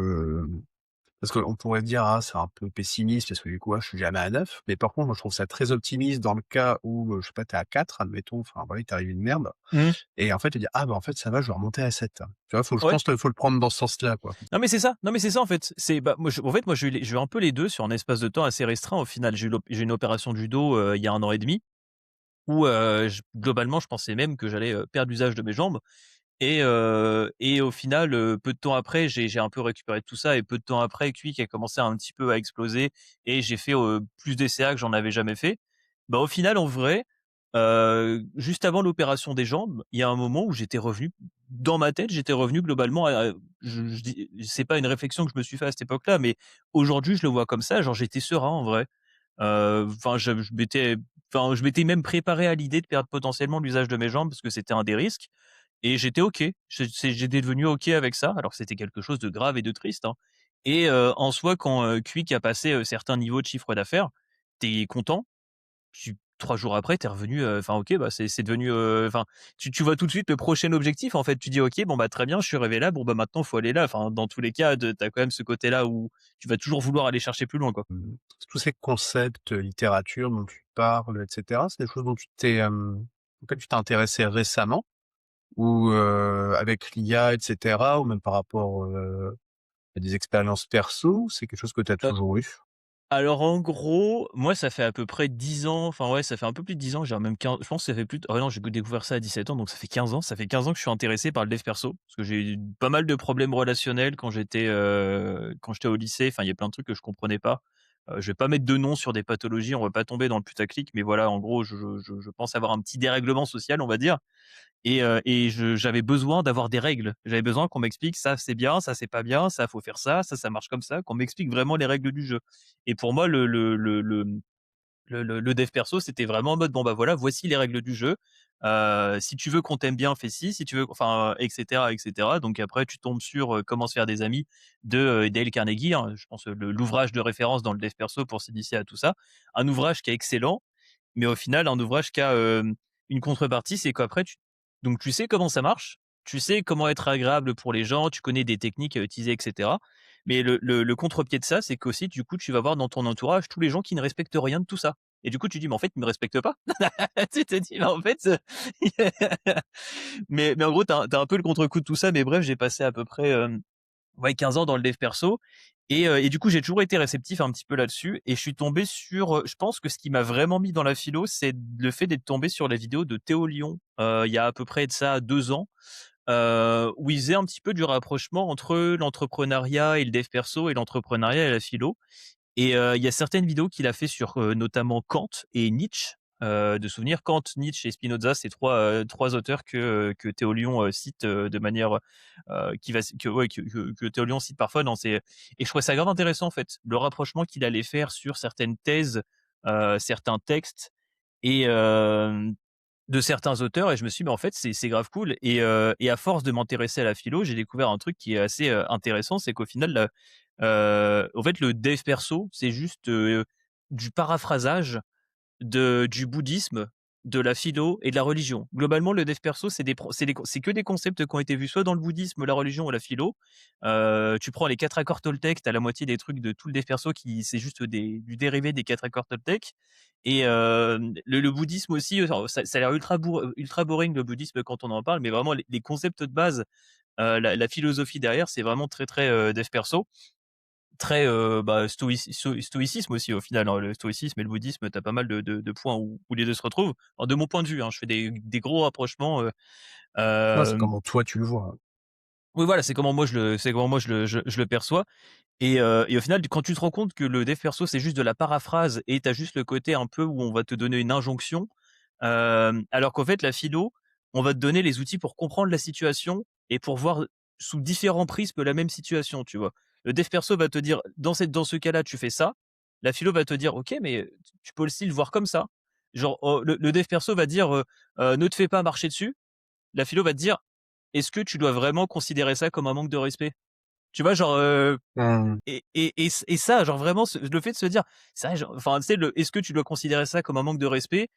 parce qu'on pourrait dire: «Ah, c'est un peu pessimiste parce que du coup, ah, je suis jamais à 9». Mais par contre, moi, je trouve ça très optimiste dans le cas où, je sais pas, tu es à 4, admettons, enfin, voilà, il t'arrive une merde Mmh. et en fait, te dire: «Ah, bah, en fait, ça va, je vais remonter à 7». Tu vois? Je Ouais. pense qu'il faut le prendre dans ce sens-là, quoi. Non mais c'est ça, non mais c'est ça en fait. C'est bah, moi j'ai eu un peu les 2 sur un espace de temps assez restreint au final. J'ai eu une opération du dos, il y a 1 an et demi où, globalement je pensais même que j'allais, perdre l'usage de mes jambes. Et au final, peu de temps après, j'ai un peu récupéré tout ça et peu de temps après, Quick a commencé un petit peu à exploser et j'ai fait, plus d'essais que j'en avais jamais fait. Bah, au final, en vrai, juste avant l'opération des jambes, il y a un moment où j'étais revenu dans ma tête, j'étais revenu globalement à je dis c'est pas une réflexion que je me suis fait à cette époque-là, mais aujourd'hui, je le vois comme ça, genre j'étais serein en vrai. Enfin, je m'étais même préparé à l'idée de perdre potentiellement l'usage de mes jambes parce que c'était un des risques et j'étais OK. J'étais devenu OK avec ça, alors que c'était quelque chose de grave et de triste, hein. Et en soi, quand, Quick a passé, certains niveaux de chiffre d'affaires, tu es content. 3 jours après, tu es revenu, enfin OK, bah, c'est devenu, enfin, tu vois tout de suite le prochain objectif, en fait. Tu dis: «OK, bon, bah, très bien, je suis arrivé là, bon, bah, maintenant, faut aller là». Enfin, dans tous les cas, tu as quand même ce côté-là où tu vas toujours vouloir aller chercher plus loin, quoi. Tous ces concepts, littérature dont tu parles et cetera, c'est des choses dont tu t'es, auxquelles tu t'es intéressé récemment? Ou, avec l'IA et cetera, ou même par rapport, à des expériences perso, c'est quelque chose que tu as toujours eu? Alors en gros, moi ça fait à peu près 10 ans, enfin ouais, ça fait un peu plus de 10 ans, j'ai même 15, je pense que ça fait plus de non, j'ai découvert ça à 17 ans, donc ça fait 15 ans. Ça fait 15 ans que je suis intéressé par le dev perso, parce que j'ai eu pas mal de problèmes relationnels quand j'étais au lycée, enfin il y a plein de trucs que je comprenais pas. Je vais pas mettre de nom sur des pathologies, on va pas tomber dans le putaclic, mais voilà, en gros, je pense avoir un petit dérèglement social, on va dire. Et j'avais besoin d'avoir des règles. J'avais besoin qu'on m'explique: «Ça, c'est bien, ça, c'est pas bien, ça, faut faire ça marche comme ça», qu'on m'explique vraiment les règles du jeu. Et pour moi, le dev perso, c'était vraiment en mode: «Bon, bah, voilà, voici les règles du jeu. Si tu veux qu'on t'aime bien, fais ci, si tu veux», enfin, et cetera, et cetera. Donc après, tu tombes sur, «Comment se faire des amis» de, Dale Carnegie, hein, je pense, l'ouvrage de référence dans le dev perso pour s'initier à tout ça. Un ouvrage qui est excellent, mais au final, un ouvrage qui a, une contrepartie, c'est qu'après tu sais comment ça marche, tu sais comment être agréable pour les gens, tu connais des techniques à utiliser et cetera. Mais le contre-pied de ça, c'est qu'aussi, du coup, tu vas voir dans ton entourage tous les gens qui ne respectent rien de tout ça. Et du coup, tu dis: «Mais en fait, ils me respectent pas». Tu te dis: «Mais en fait, mais en gros, tu as un peu le contre-coup de tout ça. Mais bref, j'ai passé à peu près, ouais, 15 ans dans le dev perso et du coup, j'ai toujours été réceptif un petit peu là-dessus et je suis tombé sur, je pense que ce qui m'a vraiment mis dans la philo, c'est le fait d'être tombé sur la vidéo de Théo Lion, il y a à peu près de ça 2 ans, où il faisait un petit peu du rapprochement entre l'entrepreneuriat et le dev perso et l'entrepreneuriat et la philo. Et il y a certaines vidéos qu'il a fait sur, notamment Kant et Nietzsche, de souvenirs. Kant, Nietzsche et Spinoza, c'est 3 auteurs que Théo Lion, cite, de manière, qui va que ouais, que Théo Lion cite parfois dans ses et je trouvais ça grave intéressant, en fait, le rapprochement qu'il allait faire sur certaines thèses, certains textes et de certains auteurs et je me suis dit: «Mais en fait, c'est grave cool» et à force de m'intéresser à la philo, j'ai découvert un truc qui est assez, intéressant, c'est qu'au final, en fait, le dev perso, c'est juste, du paraphrasage du bouddhisme, de la philo et de la religion. Globalement, le dev perso, c'est que des concepts qui ont été vus soit dans le bouddhisme, la religion ou la philo. Tu prends les 4 accords Toltec, tu as la moitié des trucs de tout le dev perso qui c'est juste du dérivé des 4 accords Toltec et le bouddhisme aussi, alors ça a l'air ultra boring le bouddhisme quand on en parle, mais vraiment les concepts de base, la philosophie derrière, c'est vraiment très, très, dev perso. Très, bah, stoïcisme aussi au final, hein. Le stoïcisme et le bouddhisme, tu as pas mal de points où les 2 se retrouvent. Alors de mon point de vue, hein, je fais des gros rapprochements, Non, c'est hem, comment toi tu le vois. oui voilà, c'est comment moi je le perçois et au final, quand tu te rends compte que le dev perso, c'est juste de la paraphrase et tu as juste le côté un peu où on va te donner une injonction, alors qu'en fait la philo, on va te donner les outils pour comprendre la situation et pour voir sous différents prismes la même situation, tu vois? Le dev perso va te dire: «Dans ce cas-là, tu fais ça». La philo va te dire: «OK, mais tu peux aussi le voir comme ça». Genre, le dev perso va dire, «Ne te fais pas marcher dessus». La philo va te dire: «Est-ce que tu dois vraiment considérer ça comme un manque de respect?» Tu vois? Genre, Mmh. et ça, genre vraiment le fait de se dire, ça genre enfin, tu sais, le est-ce que tu dois considérer ça comme un manque de respect?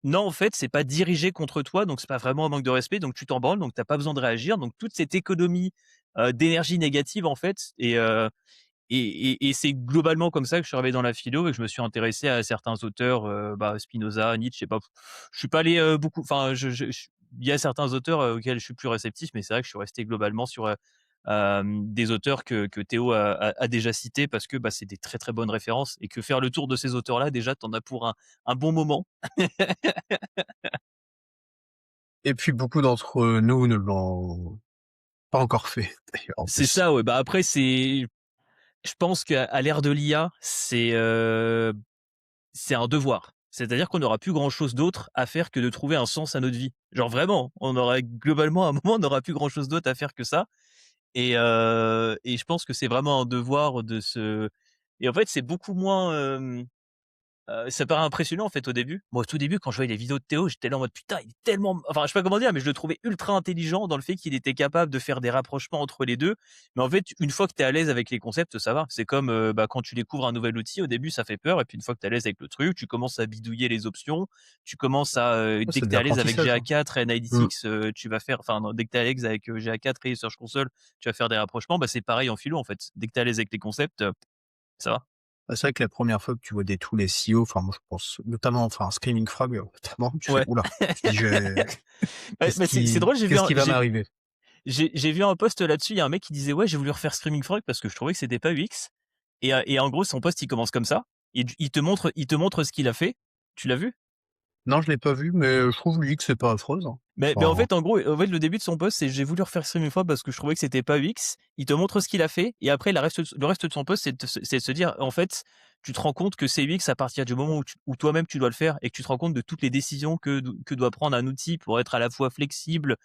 Non, en fait, c'est pas dirigé contre toi, donc c'est pas vraiment un manque de respect, donc tu t'en branles, donc tu as pas besoin de réagir. Donc toute cette économie, d'énergie négative, en fait et c'est globalement comme ça que je suis arrivé dans la philo et que je me suis intéressé à certains auteurs, bah, Spinoza, Nietzsche, je sais pas. Je suis pas allé, beaucoup enfin, il y a certains auteurs, auxquels je suis plus réceptif, mais c'est vrai que je suis resté globalement sur, des auteurs que Théo a déjà cités parce que, bah, c'est des très, très bonnes références et que faire le tour de ces auteurs-là, déjà, tu en as pour un bon moment. Et puis beaucoup d'entre nous ne l'ont pas encore fait d'ailleurs en C'est plus. ça, ouais, bah, après je pense qu'à l'ère de l'IA, c'est un devoir. C'est-à-dire qu'on n'aura plus grand-chose d'autre à faire que de trouver un sens à notre vie. Genre vraiment, on aurait globalement à un moment, on n'aura plus grand-chose d'autre à faire que ça et je pense que c'est vraiment un devoir de se et en fait, c'est beaucoup moins, Ça paraît impressionnant, en fait, au début. Moi, au tout début, quand je voyais les vidéos de Théo, j'étais là en mode: «Putain, il est tellement» enfin, je sais pas comment dire, mais je le trouvais ultra intelligent dans le fait qu'il était capable de faire des rapprochements entre les 2. Mais en fait, une fois que tu es à l'aise avec les concepts, ça va. C'est comme, bah, quand tu découvres un nouvel outil, au début, ça fait peur et puis une fois que tu es à l'aise avec le truc, tu commences à bidouiller les options. Tu commences à, Ouais, dès c'est que de tu es à l'aise avec l'apprentissage, hein. GA4 et Mmh. Analytics, tu vas faire enfin, non, dès que tu es à l'aise avec, GA4 et Search Console, tu vas faire des rapprochements. Bah, c'est pareil en philo, en fait. Dès que tu es à l'aise avec les concepts, ça va. Bah, c'est vrai que la première fois que tu vois des tools SEO, enfin moi je pense notamment, enfin Screaming Frog, notamment, tu fais: Ouais. «Ouh là!» Tu dis: «Je Ouais, bah, c'est drôle, qu'est-ce qui va m'arriver?» j'ai vu un post là-dessus, il y a un mec qui disait: «Ouais, j'ai voulu refaire Screaming Frog parce que je trouvais que c'était pas UX» et en gros, son post, il commence comme ça. Il te montre ce qu'il a fait. Tu l'as vu? Non, je l'ai pas vu, mais je trouve lui que c'est pas affreuse, hein. Mais en Enfin, fait, en gros, en fait, le début de son post, c'est: «J'ai voulu refaire Scream une fois parce que je trouvais que c'était pas UX». Il te montre ce qu'il a fait et après le reste de son post, c'est de se dire: «En fait, tu te rends compte que c'est UX à partir du moment où toi-même tu dois le faire et que tu te rends compte de toutes les décisions que doit prendre un outil pour être à la fois flexible,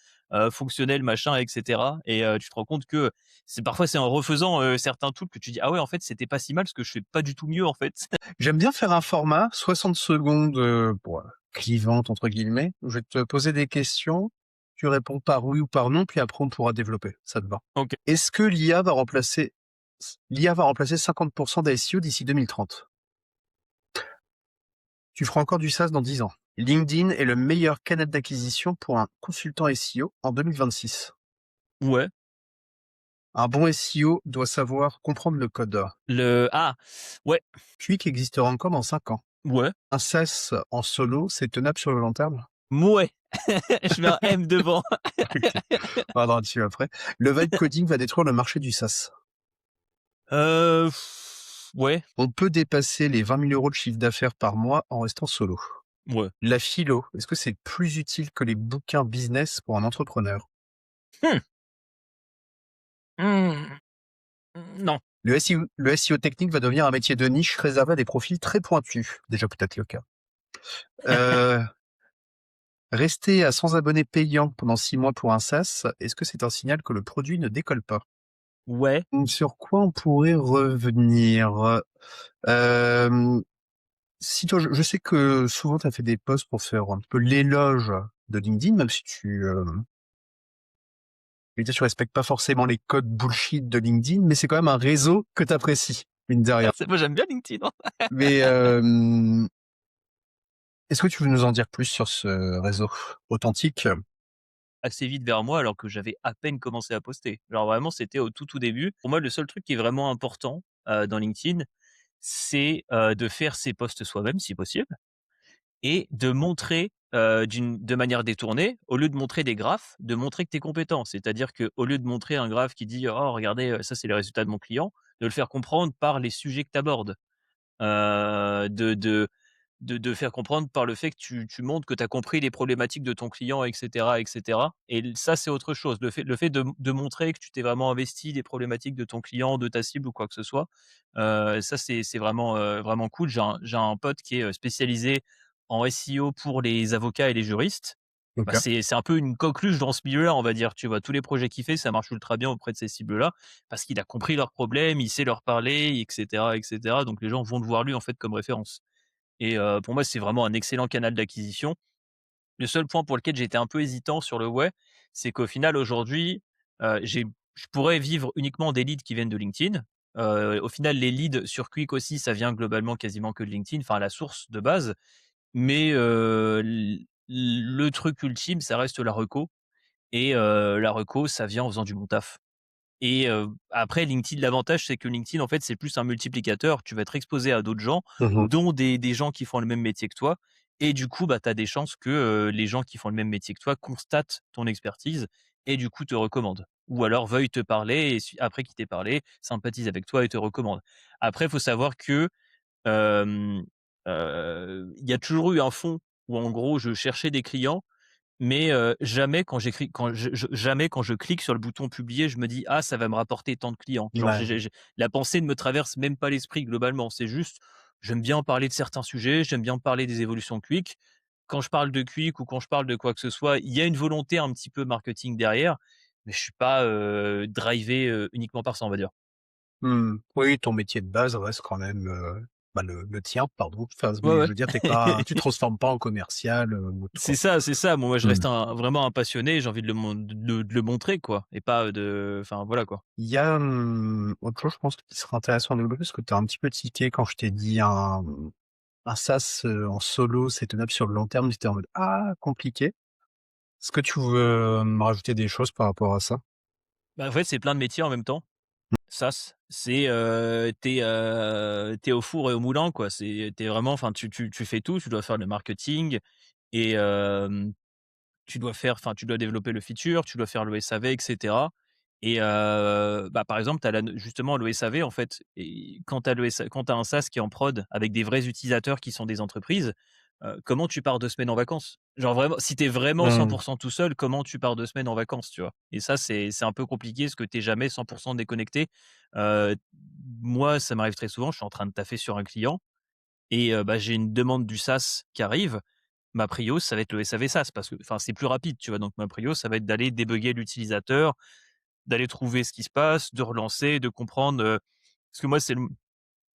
fonctionnel, machin et cetera» et tu te rends compte que c'est en refaisant, certains tools que tu dis: «Ah ouais, en fait, c'était pas si mal parce que je fais pas du tout mieux, en fait». j'aime bien faire un format 60 secondes, bon, «clivantes» entre guillemets. Je vais te poser des questions, tu réponds par oui ou par non, puis après on pourra développer. Ça te va? OK. Est-ce que l'IA va remplacer 50% des SEO d'ici 2030? Tu feras encore du SaaS dans 10 ans. LinkedIn est le meilleur canal d'acquisition pour un consultant SEO en 2026. Ouais. Un bon SEO doit savoir comprendre le code. Ouais, Quick existera encore dans 5 ans. ouais, Un SaaS en solo, c'est tenable sur le long terme? mouais. Je mets un M devant. OK. On reviendra dessus après. Le vibe coding va détruire le marché du SaaS. Heu, ouais, On peut dépasser les 20 000 € de chiffre d'affaires par mois en restant solo. ouais. La philo, est-ce que c'est plus utile que les bouquins business pour un entrepreneur? Mmh. Mmh. Non. Le SEO technique va devenir un métier de niche réservé à des profils très pointus. Déjà peut-être le cas. Heu, Rester à 100 abonnés payants pendant 6 mois pour un SaaS, est-ce que c'est un signal que le produit ne décolle pas? Ouais, Sur quoi on pourrait revenir? Hem, Si toi, je sais que souvent tu as fait des posts pour faire un peu l'éloge de LinkedIn, même si tu respectes pas forcément les codes bullshit de LinkedIn, mais c'est quand même un réseau que tu apprécies, mine de rien. c'est moi j'aime bien LinkedIn, hein. Mais, est-ce que tu veux nous en dire plus sur ce réseau authentique? Assez vite vers moi alors que j'avais à peine commencé à poster. Genre vraiment, c'était au tout début. Pour moi, le seul truc qui est vraiment important, dans LinkedIn, c'est, de faire ses posts soi-même si possible et de montrer, de manière détournée, au lieu de montrer des graphes, de montrer que tu es compétent. C'est-à-dire qu'au lieu de montrer un graphe qui dit: «Oh regardez, ça c'est les résultats de mon client», de le faire comprendre par les sujets que tu abordes. De faire comprendre par le fait que tu montres que tu as compris les problématiques de ton client et cetera et ça, c'est autre chose. Le fait de montrer que tu t'es vraiment investi des problématiques de ton client, de ta cible ou quoi que ce soit, ça, c'est vraiment, vraiment cool. J'ai un pote qui est, spécialisé en SEO pour les avocats et les juristes. Bah, OK. c'est un peu une coqueluche dans ce milieu-là, on va dire, tu vois? Tous les projets qu'il fait, ça marche ultra bien auprès de ces cibles-là, parce qu'il a compris leurs problèmes, il sait leur parler et cetera, donc les gens vont le voir lui, en fait, comme référence et pour moi, c'est vraiment un excellent canal d'acquisition. Le seul point pour lequel j'étais un peu hésitant sur le ouais, c'est qu'au final, aujourd'hui, je pourrais vivre uniquement des leads qui viennent de LinkedIn. Au final, les leads sur Quick aussi, ça vient globalement quasiment que de LinkedIn, enfin la source de base, mais le truc ultime, ça reste la reco et la reco, ça vient en faisant du bon taf. Et après LinkedIn, l'avantage, c'est que LinkedIn, en fait, c'est plus un multiplicateur. Tu vas être exposé à d'autres gens, Mmh. dont des gens qui font le même métier que toi et du coup, bah, tu as des chances que, les gens qui font le même métier que toi constatent ton expertise et du coup te recommandent. Ou alors veuillent te parler et après qu'il t'ait parlé, sympathisent avec toi et te recommandent. Après, il faut savoir que, hem, il y a toujours eu un fond où en gros je cherchais des clients mais jamais quand je clique sur le bouton publier, je me dis: «Ah, ça va me rapporter tant de clients». Genre Ouais. j'ai la pensée ne me traverse même pas l'esprit globalement. C'est juste, j'aime bien parler de certains sujets, j'aime bien parler des évolutions Quick. Quand je parle de Quick ou quand je parle de quoi que ce soit, il y a une volonté un petit peu marketing derrière, mais je suis pas, drivé, uniquement par ça, on va dire. Mmh. Oui, ton métier de base reste quand même, Bah, le tien, pardon. Enfin, Ouais, mais je ouais. veux dire, tu transformes pas en commercial, ou autre, C'est quoi. ça, c'est ça. Bon, moi, je Mmh. reste vraiment un passionné, j'ai envie de le montrer, quoi, et pas enfin, voilà, quoi. Il y a, autre chose, je pense, qui serait intéressant à développer, parce que tu as un petit peu tiqué quand je t'ai dit un SaaS, en solo, c'est tenable sur le long terme, j'étais en mode: «Ah, compliqué». Est-ce que tu veux me rajouter des choses par rapport à ça? Bah, en fait, c'est plein de métiers en même temps. SaaS, c'est, tu au four et au moulin, quoi. Tu vraiment enfin, tu fais tout, tu dois faire le marketing et tu dois développer le feature, tu dois faire le SAV et cetera et bah, par exemple, tu as justement le SAV, en fait et quand tu as un SaaS qui est en prod avec des vrais utilisateurs qui sont des entreprises, comment tu pars 2 semaines en vacances? Genre vraiment, si tu es vraiment Mmh. 100 tout seul, comment tu pars 2 semaines en vacances, tu vois? Et ça, c'est un peu compliqué parce que tu es jamais 100 déconnecté. Heu, Moi, ça m'arrive très souvent, je suis en train de taffer sur un client et bah, j'ai une demande du SaaS qui arrive. Ma prio, ça va être le SAV SaaS parce que enfin, c'est plus rapide, tu vois? Donc ma prio, ça va être d'aller débugger l'utilisateur, d'aller trouver ce qui se passe, de relancer, de comprendre, parce que moi,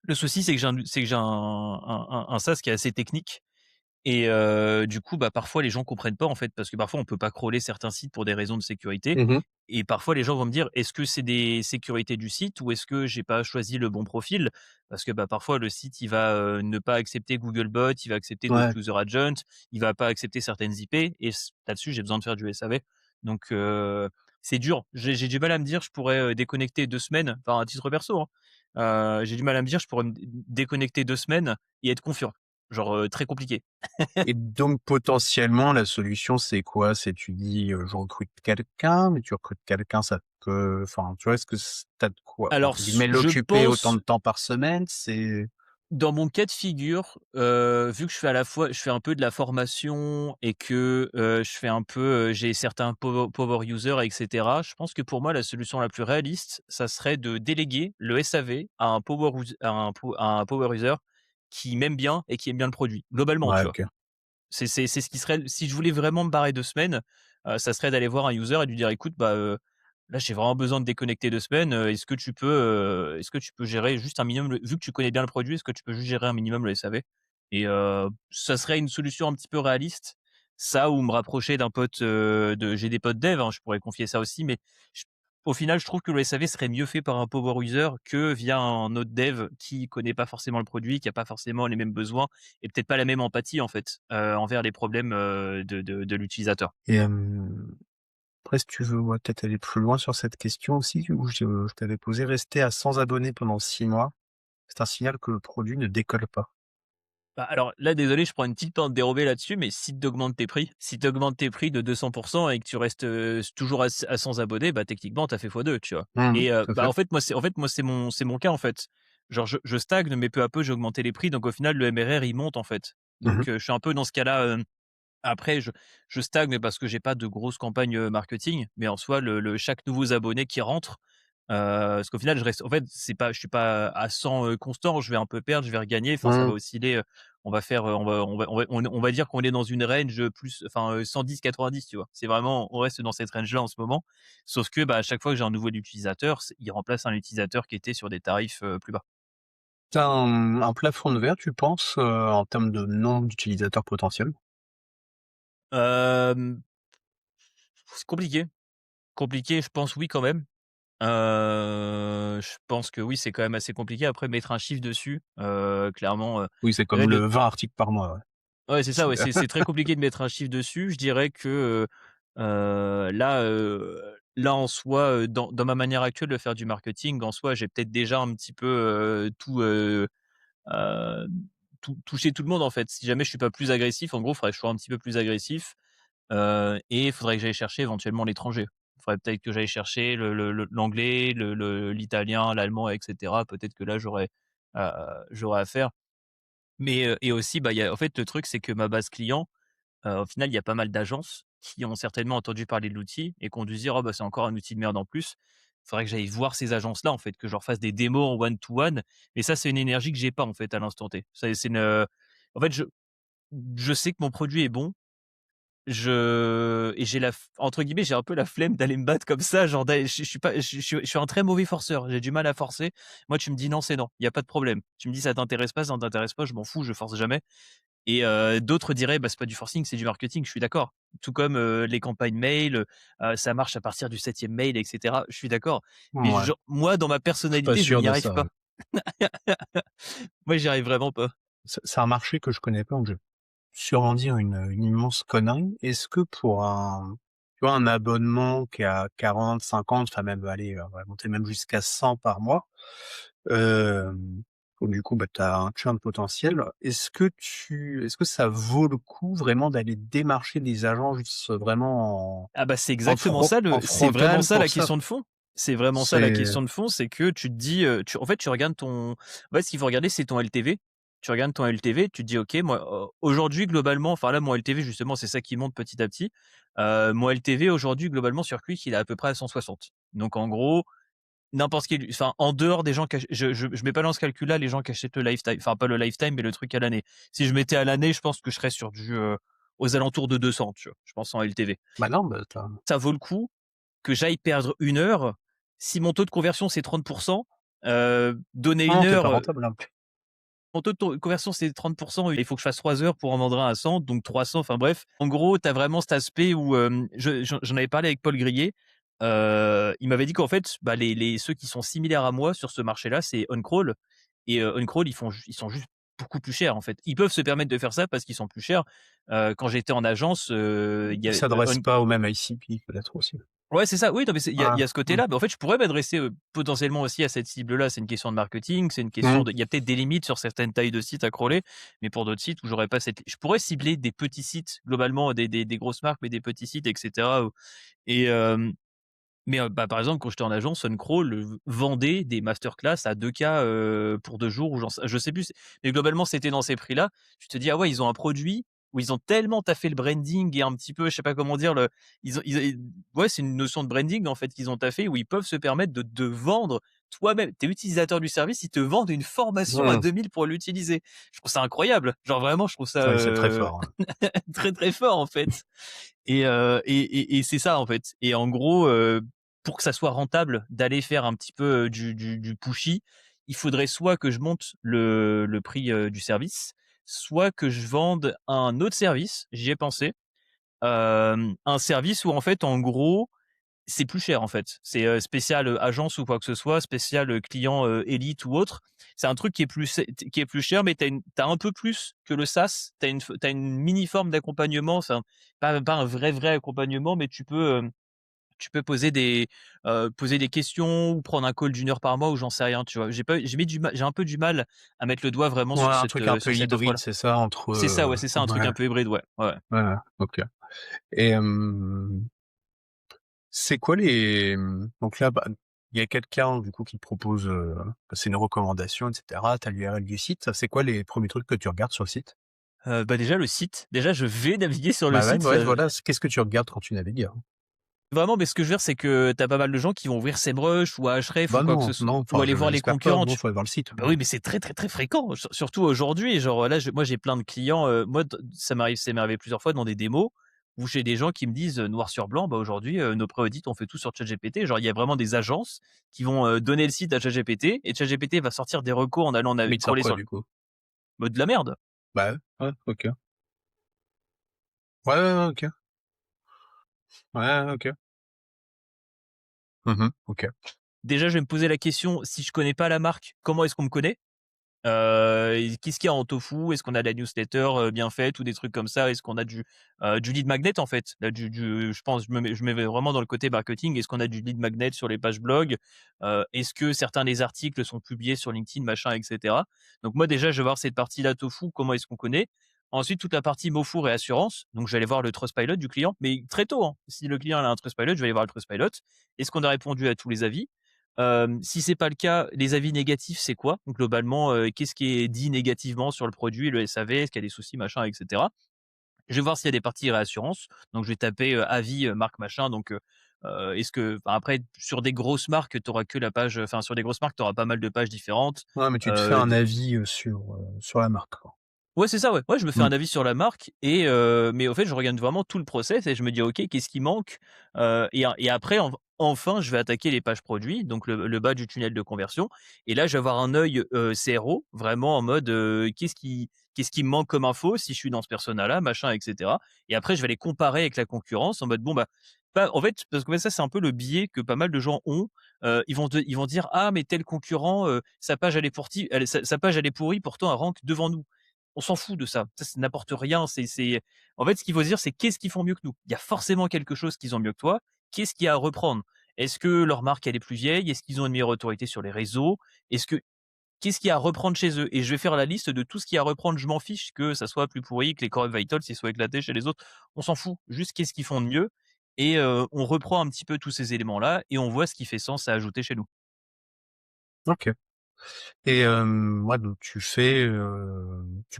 le souci, c'est que j'ai un SaaS qui est assez technique et du coup, bah, parfois les gens comprennent pas en fait, parce que parfois on peut pas crawler certains sites pour des raisons de sécurité Mmh. et parfois les gens vont me dire: «Est-ce que c'est des sécurités du site ou est-ce que j'ai pas choisi le bon profil?» Parce que, bah, parfois le site il va, ne pas accepter Googlebot, il va accepter d'autres Ouais. user agents, il va pas accepter certaines IP et là-dessus j'ai besoin de faire du SAV. Donc c'est dur. J'ai du mal à me dire je pourrais, déconnecter 2 semaines, enfin à titre perso, hein. J'ai du mal à me dire je pourrais me déconnecter 2 semaines et être confiant. Genre, très compliqué. Et donc potentiellement, la solution, c'est quoi? C'est tu dis, «Je recrute quelqu'un», mais tu recrutes quelqu'un, ça peut enfin, tu vois, est-ce que tu de quoi, Alors entre guillemets, je «l'occuper» autant pense, de temps par semaine? C'est dans mon cas de figure, vu que je fais un peu de la formation et que, je fais un peu, j'ai certains power users et cetera. Je pense que pour moi, la solution la plus réaliste, ça serait de déléguer le SAV à un power user qui m'aime bien et qui aime bien le produit, globalement, ouais, tu vois? OK. C'est ce qui serait si je voulais vraiment me barrer 2 semaines, ça serait d'aller voir un user et lui dire: «Écoute, bah, là, j'ai vraiment besoin de déconnecter 2 semaines, est-ce que tu peux gérer juste un minimum vu que tu connais bien le produit, est-ce que tu peux juste gérer un minimum le SAV?» Et ça serait une solution un petit peu réaliste. Ça ou me rapprocher d'un pote, j'ai des potes dev, hein, je pourrais confier ça aussi, mais j au final, je trouve que le SAV serait mieux fait par un power user que via un autre dev qui connaît pas forcément le produit, qui a pas forcément les mêmes besoins et peut-être pas la même empathie en fait, envers les problèmes, de l'utilisateur. Et après si tu veux, ouais, peut-être aller plus loin sur cette question aussi où je t'avais posé, rester à 100 abonnés pendant 6 mois, c'est un signal que le produit ne décolle pas. Bah, alors là, désolé, je prends une petite pente dérobée là-dessus, mais si tu augmentes tes prix de 200 et que tu restes, toujours à 100 abonnés, bah, techniquement, tu as fait fois 2, tu vois? Mmh, Et tout à bah, fait. en fait, moi, c'est mon cas, en fait. Genre je stagne, mais peu à peu, j'ai augmenté les prix, donc au final, le MRR, il monte, en fait. Mmh mh. Donc je suis un peu dans ce cas-là, après je stagne parce que j'ai pas de grosses campagnes, marketing, mais en soi le chaque nouveau abonné qui rentre, parce qu'au final je reste en fait c'est pas je suis pas à 100, constant, je vais un peu perdre, je vais regagner, enfin ça va Mmh. osciller, on va faire, on va dire qu'on est dans une range, plus enfin, 110-90, tu vois? C'est vraiment on reste dans cette range là en ce moment, sauf que, bah, à chaque fois que j'ai un nouvel utilisateur, il remplace un utilisateur qui était sur des tarifs, plus bas. Tu as un plafond de verre, tu penses, en termes de nombre d'utilisateurs potentiels? Hem, c'est compliqué, compliqué, je pense oui quand même. Je pense que oui, c'est quand même assez compliqué. Après mettre un chiffre dessus, clairement, Oui, c'est là comme le 20 articles par mois, ouais. ouais, c'est ça, C'est ouais, c'est très compliqué de mettre un chiffre dessus. Je dirais que, là, en soi, dans ma manière actuelle de faire du marketing, en soi, j'ai peut-être déjà un petit peu, heu, tout touché tout le monde, en fait. Si jamais je suis pas plus agressif, en gros, il faudrait que je sois un petit peu plus agressif. Et il faudrait que j'aille chercher éventuellement l'étranger. Il faudrait peut-être que j'aille chercher l'anglais, l'italien, l'allemand et cetera. Peut-être que là heu, j'aurais à faire. Mais, et aussi, bah, il y a en fait, le truc, c'est que ma base client, au final, il y a pas mal d'agences qui ont certainement entendu parler de l'outil et qui ont dû se dire: «Oh bah, c'est encore un outil de merde en plus». Il faudrait que j'aille voir ces agences-là, en fait, que je leur fasse des démos en one to one. Mais ça, c'est une énergie que j'ai pas, en fait, à l'instant T. C'est une, en fait, je sais que mon produit est bon. j'ai la f entre guillemets, j'ai un peu la flemme d'aller me battre comme ça, genre je suis pas je suis un très mauvais forceur, j'ai du mal à forcer. Moi, tu me dis: «Non, c'est non», il y a pas de problème. Tu me dis: «Ça t'intéresse pas, ça ne t'intéresse pas», je m'en fous, je force jamais et d'autres diraient: «Bah, c'est pas du forcing, c'est du marketing», je suis d'accord. Tout comme, les campagnes mail, ça marche à partir du 7e mail et cetera, je suis d'accord. Mais Ouais, genre moi, dans ma je suis pas personnalité, je sûr n'y de arrive ça, pas. ouais. Moi, j'y arrive vraiment pas. C'est un marché que je connais pas, donc je vais sûrement dire une immense connerie. Est-ce que pour tu vois, un abonnement qui est à 40, 50, enfin même, allez, on va monter même jusqu'à 100 par mois, donc du coup, bah, tu as un churn potentiel. Est-ce que ça vaut le coup vraiment d'aller démarcher des agences vraiment Ah bah, c'est exactement ça en c'est vraiment frontal ça la pour ça? question de fond. C'est vraiment ça la C'est question de fond, c'est que tu te dis, en fait, tu regardes ton en fait, ce qu'il faut regarder, c'est ton LTV. Tu regardes ton LTV, tu te dis: «OK, moi, aujourd'hui, globalement», enfin là, mon LTV, justement, c'est ça qui monte petit à petit. Mon LTV aujourd'hui, globalement, sur Quick, il est à peu près à 160. Donc en gros, n'importe qui enfin, en dehors des gens qui ach je mets pas dans ce calcul-là les gens qui achètent le lifetime, enfin pas le lifetime, mais le truc à l'année. Si je mettais à l'année, je pense que je serais sur aux alentours de 200, tu vois? Je pense en LTV. bah, non, bah, tu Ça vaut le coup que j'aille perdre 1 heure. Si mon taux de conversion c'est 30, donner non, une non, tu heure, pas rentable, là. mon taux de conversion c'est 30, il faut que je fasse 3 heures pour en vendre un à 100, donc 300, enfin bref. En gros, tu as vraiment cet aspect où, j'en avais parlé avec Paul Grillet, il m'avait dit qu'en fait, bah, les ceux qui sont similaires à moi sur ce marché-là, c'est Uncrawl et Uncrawl, ils sont juste beaucoup plus chers, en fait. Ils peuvent se permettre de faire ça parce qu'ils sont plus chers. Quand j'étais en agence, il y Ils a, s'adressent pas au même ICP peut-être aussi. ouais, c'est ça. Oui, non, mais il y Ah, a ce mmh. côté-là. Mais en fait, je pourrais m'adresser, potentiellement aussi à cette cible-là. C'est une question de marketing, c'est une question Mmh. de il y a peut-être des limites sur certaines tailles de sites à crawler, mais pour d'autres sites où j'aurais pas cette je pourrais cibler des petits sites, globalement, des grosses marques, mais des petits sites et cetera, et mais bah, par exemple, quand j'étais en agence, Suncrawl, vendait des masterclass à 2K, pour 2 jours ou je sais plus, mais globalement, c'était dans ces prix-là. Tu te dis: «Ah ouais, ils ont un produit où ils ont tellement taffé le branding et un petit peu, je sais pas comment dire, ils ouais, c'est une notion de branding, en fait, qu'ils ont taffé, où ils peuvent se permettre de te vendre toi-même. Tu es utilisateur du service, ils te vendent une formation à Mmh. 2 000 pour l'utiliser. Je trouve ça incroyable. Genre vraiment, je trouve ça, Ouais, c'est très fort, ouais. très, très fort, en fait. Et c'est ça, en fait. Et en gros, pour que ça soit rentable d'aller faire un petit peu, du pushy, il faudrait soit que je monte le prix, du service, soit que je vende un autre service, j'y ai pensé. Un service où en fait, en gros, c'est plus cher, en fait. C'est, spécial, agence ou quoi que ce soit, spécial, client, élite ou autre. C'est un truc qui est plus cher, mais tu un peu plus que le SaaS. Tu une mini forme d'accompagnement, enfin, pas un vrai accompagnement, mais tu peux poser des questions ou prendre un call d'1 heure par mois ou j'en sais rien, tu vois? J'ai un peu du mal à mettre le doigt vraiment Ouais, un truc un peu sur cette hybride, offre-là. c'est ça, entre, C'est ça, ouais, c'est ça, un truc ouais, un peu hybride, ouais, ouais. ouais, ouais, OK. Et c'est quoi les, donc là, bah, il y a quelqu'un du coup qui te propose, c'est une recommandation et cetera, tu as l'URL du site. C'est quoi les premiers trucs que tu regardes sur le site? Bah, déjà le site, déjà je vais naviguer sur le Bah, ouais, site, ouais, voilà, qu'est-ce que tu regardes quand tu navigues, hein? vraiment, mais ce que je veux dire, c'est que tu as pas mal de gens qui vont ouvrir SEMrush ou Ahrefs ou Bah, quoi que ce non, soit non, ou enfin, aller voir les j'espère pas, concurrents, non, faut aller voir le site, bah, oui, mais c'est très, très, très fréquent, surtout aujourd'hui. Genre là, moi, j'ai plein de clients, moi, ça m'est arrivé plusieurs fois dans des démos où j'ai des gens qui me disent, noir sur blanc: «Bah, aujourd'hui, nos pré-audits, on fait tout sur ChatGPT». Genre, il y a vraiment des agences qui vont, donner le site à ChatGPT et ChatGPT va sortir des recos en allant mais il te sort crawler quoi sur du coup? bah, de la merde. Bah, ouais, ouais, OK. Ouais, ouais, ouais, OK. Ouais, ouais, OK. Mmh, OK. Déjà, je vais me poser la question, si je connais pas la marque, comment est-ce qu'on me connaît? Et qu'est-ce qu'il y a en tofu? Est-ce qu'on a de la newsletter, bien faite ou des trucs comme ça? Est-ce qu'on a du lead magnet en fait? Là, je pense, je me mets vraiment dans le côté marketing. Est-ce qu'on a du lead magnet sur les pages blog? Est-ce que certains des articles sont publiés sur LinkedIn, machin et cetera? Donc moi déjà, je vais voir cette partie-là tofu, comment est-ce qu'on connaît? Ensuite, toute la partie Mofour et assurance. Donc je vais aller voir le Trustpilot du client, mais très tôt, hein. Si le client a un Trustpilot, je vais aller voir le Trustpilot. Est-ce qu'on a répondu à tous les avis? Si c'est pas le cas, les avis négatifs, c'est quoi? Globalement, qu'est-ce qui est dit négativement sur le produit, le SAV? Est-ce qu'il y a des soucis, machin et cetera? Je vais voir s'il y a des parties réassurance, donc je vais taper, avis, marque machin, donc est-ce que enfin après sur des grosses marques, tu auras que la page, sur des grosses marques, tu auras pas mal de pages différentes, Ouais, mais tu te fais un de avis, sur la marque, quoi. Ouais, c'est ça, ouais. Ouais, je me fais Mmh. un avis sur la marque mais au fait, je regarde vraiment tout le process et je me dis: «OK, qu'est-ce qui manque?» Et après enfin, je vais attaquer les pages produits, donc le bas du tunnel de conversion et là, je vais avoir un œil, CRO, vraiment en mode, qu'est-ce qui me manque comme info si je suis dans ce persona-là, machin et cetera et après je vais les comparer avec la concurrence en mode bon, bah, pas en fait, parce que ça, c'est un peu le biais que pas mal de gens ont, ils vont dire: «Ah mais tel concurrent, sa page sa page elle est pourrie, pourtant elle rank devant nous». On s'en fout de ça. Ça n'apporte rien. C'est en fait, ce qu'il faut se dire, c'est qu'est-ce qu'ils font mieux que nous? Il y a forcément quelque chose qu'ils ont mieux que toi. Qu'est-ce qu'il y a à reprendre? Est-ce que leur marque, elle est plus vieille? Est-ce qu'ils ont une meilleure autorité sur les réseaux? Est-ce que qu'est-ce qu'il y a à reprendre chez eux? Et je vais faire la liste de tout ce qu'il y a à reprendre. Je m'en fiche que ça soit plus pourri, que les Core Vitals, ils soient éclatés chez les autres. On s'en fout. Juste qu'est-ce qu'ils font de mieux? Et on reprend un petit peu tous ces éléments-là et on voit ce qui fait sens à ajouter chez nous. OK. Et ouais, donc tu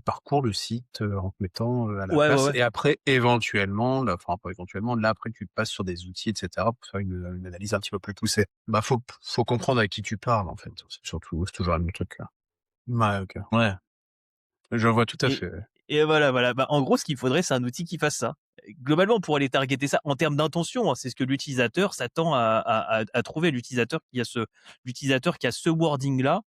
parcours le site, en te mettant, à la Ouais, ouais, place ouais. et après éventuellement, là, enfin pas éventuellement, là après tu passes sur des outils et cetera pour faire une analyse un petit peu plus poussée. Bah, faut comprendre à qui tu parles en fait, c'est toujours le même truc, là. Ouais, OK. Ouais, je vois tout à Et fait, ouais. et voilà, voilà. Bah, en gros, ce qu'il faudrait, c'est un outil qui fasse ça. Globalement, pour aller targeter ça en termes d'intention, hein, c'est ce que l'utilisateur s'attend à trouver. L'utilisateur qui a ce wording-là,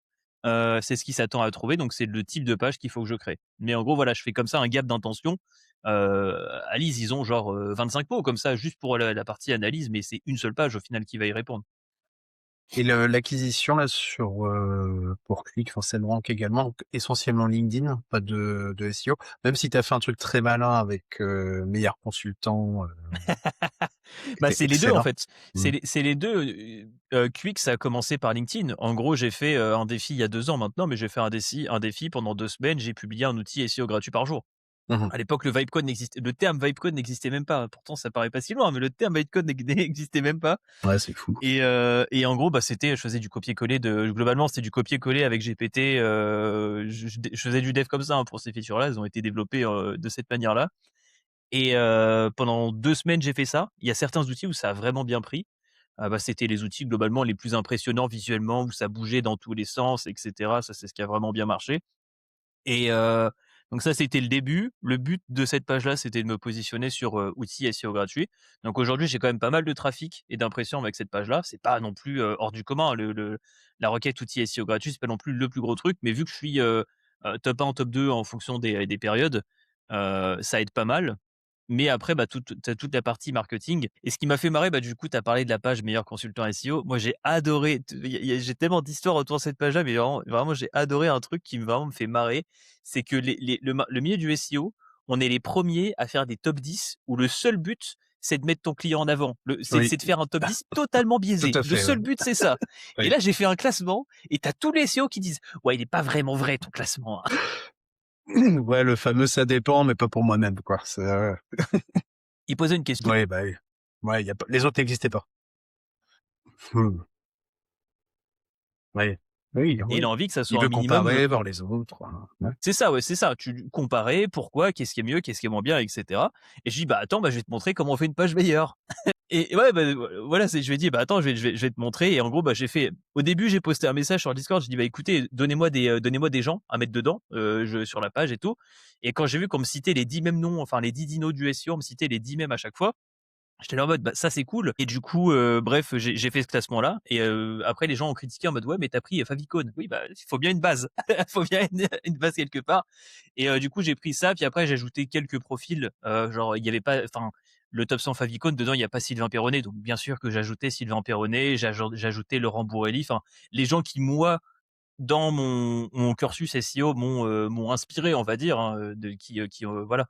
c'est ce qu'il s'attend à trouver, donc c'est le type de page qu'il faut que je crée. Mais en gros, voilà, je fais comme ça un gap d'intention. Alice, ils ont genre, 25 mots comme ça, juste pour la partie analyse, mais c'est une seule page au final qui va y répondre. Et l'acquisition là pour Quick, forcément donc également, donc essentiellement LinkedIn, pas de SEO? Même si tu as fait un truc très malin avec, Meilleur Consultant, qui Bah, était c'est les 2 en excellent. fait. Mmh. C'est les 2. Quick, ça a commencé par LinkedIn. En gros, j'ai fait, un défi il y a 2 ans maintenant, mais j'ai fait un défi pendant 2 semaines, j'ai publié un outil SEO gratuit par jour. Mmh mh. À l'époque, le terme vibe code n'existait même pas. Pourtant, ça paraît pas si loin, mais le terme vibe code n'existait même pas Ouais, c'est fou. et en gros, bah, je faisais du copier-coller globalement, c'était du copier-coller avec GPT, je faisais du dev comme ça, hein, pour ces features-là. Elles ont été développées, de cette manière-là et pendant 2 semaines, j'ai fait ça. Il y a certains outils où ça a vraiment bien pris. Bah, c'était les outils globalement les plus impressionnants visuellement, où ça bougeait dans tous les sens et cetera. Ça, c'est ce qui a vraiment bien marché et donc ça, c'était le début. Le but de cette page-là, c'était de me positionner sur, outils SEO gratuits. Donc aujourd'hui, j'ai quand même pas mal de trafic et d'impressions avec cette page-là. C'est pas non plus, hors du commun, hein. La requête outils SEO gratuit, c'est pas non plus le plus gros truc, mais vu que je suis, top 1, top 2 en fonction des périodes, ça aide pas mal. Mais après, bah, tu toute la partie marketing et ce qui m'a fait marrer, bah, du coup, tu as parlé de la page meilleur consultant SEO. Moi, j'ai adoré t il y a j'ai tellement d'histoires autour de cette page-là, mais vraiment, j'ai adoré un truc qui vraiment me fait marrer. C'est que le milieu du SEO, on est les premiers à faire des top 10 où le seul but, c'est de mettre ton client en avant. Oui, C'est de faire un top 10 totalement tout biaisé. à Le fait, ouais. seul but, c'est ça et Oui. là, j'ai fait un classement et tu as tous les SEO qui disent: «Ouais, il est pas vraiment vrai ton classement, hein». Ouais, le fameux «ça dépend, mais pas pour moi-même», quoi. C'est, Ils posaient une question ouais, bah, oui. Ouais, il y a pas les autres n'existaient pas. Mmh. Ouais. Oui, et il oui. a envie que ça Il soit un veut minimum. comparer, voir les autres, ouais. C'est ça, ouais, c'est ça. Tu comparais, pourquoi, qu'est-ce qui est mieux, qu'est-ce qui est moins bien et cetera et je dis: «Bah, attends, bah, je vais te montrer comment on fait une page meilleure» et ouais, bah, voilà, je lui ai dit: «Bah, attends, je vais te montrer» et en gros, bah, au début, j'ai posté un message sur Discord, j'ai dit: «Bah, écoutez, donnez-moi des gens à mettre dedans, je sur la page et tout» et quand j'ai vu qu'on me citait les 10 mêmes noms, enfin les 10 dinos du SEO, on me citait les 10 mêmes à chaque fois, j'étais là en mode: «Bah, ça, c'est cool» et du coup, bref, j'ai fait ce classement-là et après les gens ont critiqué en mode: «Ouais, mais tu as pris, favicon». Oui, bah, il faut bien une base. Il faut bien une base quelque part et du coup, j'ai pris ça, puis après j'ai ajouté quelques profils, genre il y avait pas enfin, le top 100 favicon, dedans, il y a pas Sylvain Perronnet, donc bien sûr que j'ajoutais Sylvain Perronnet, j'ajoutais Laurent Bourrelli, enfin, les gens qui, moi, dans mon cursus SEO m'ont inspiré, on va dire, hein, voilà,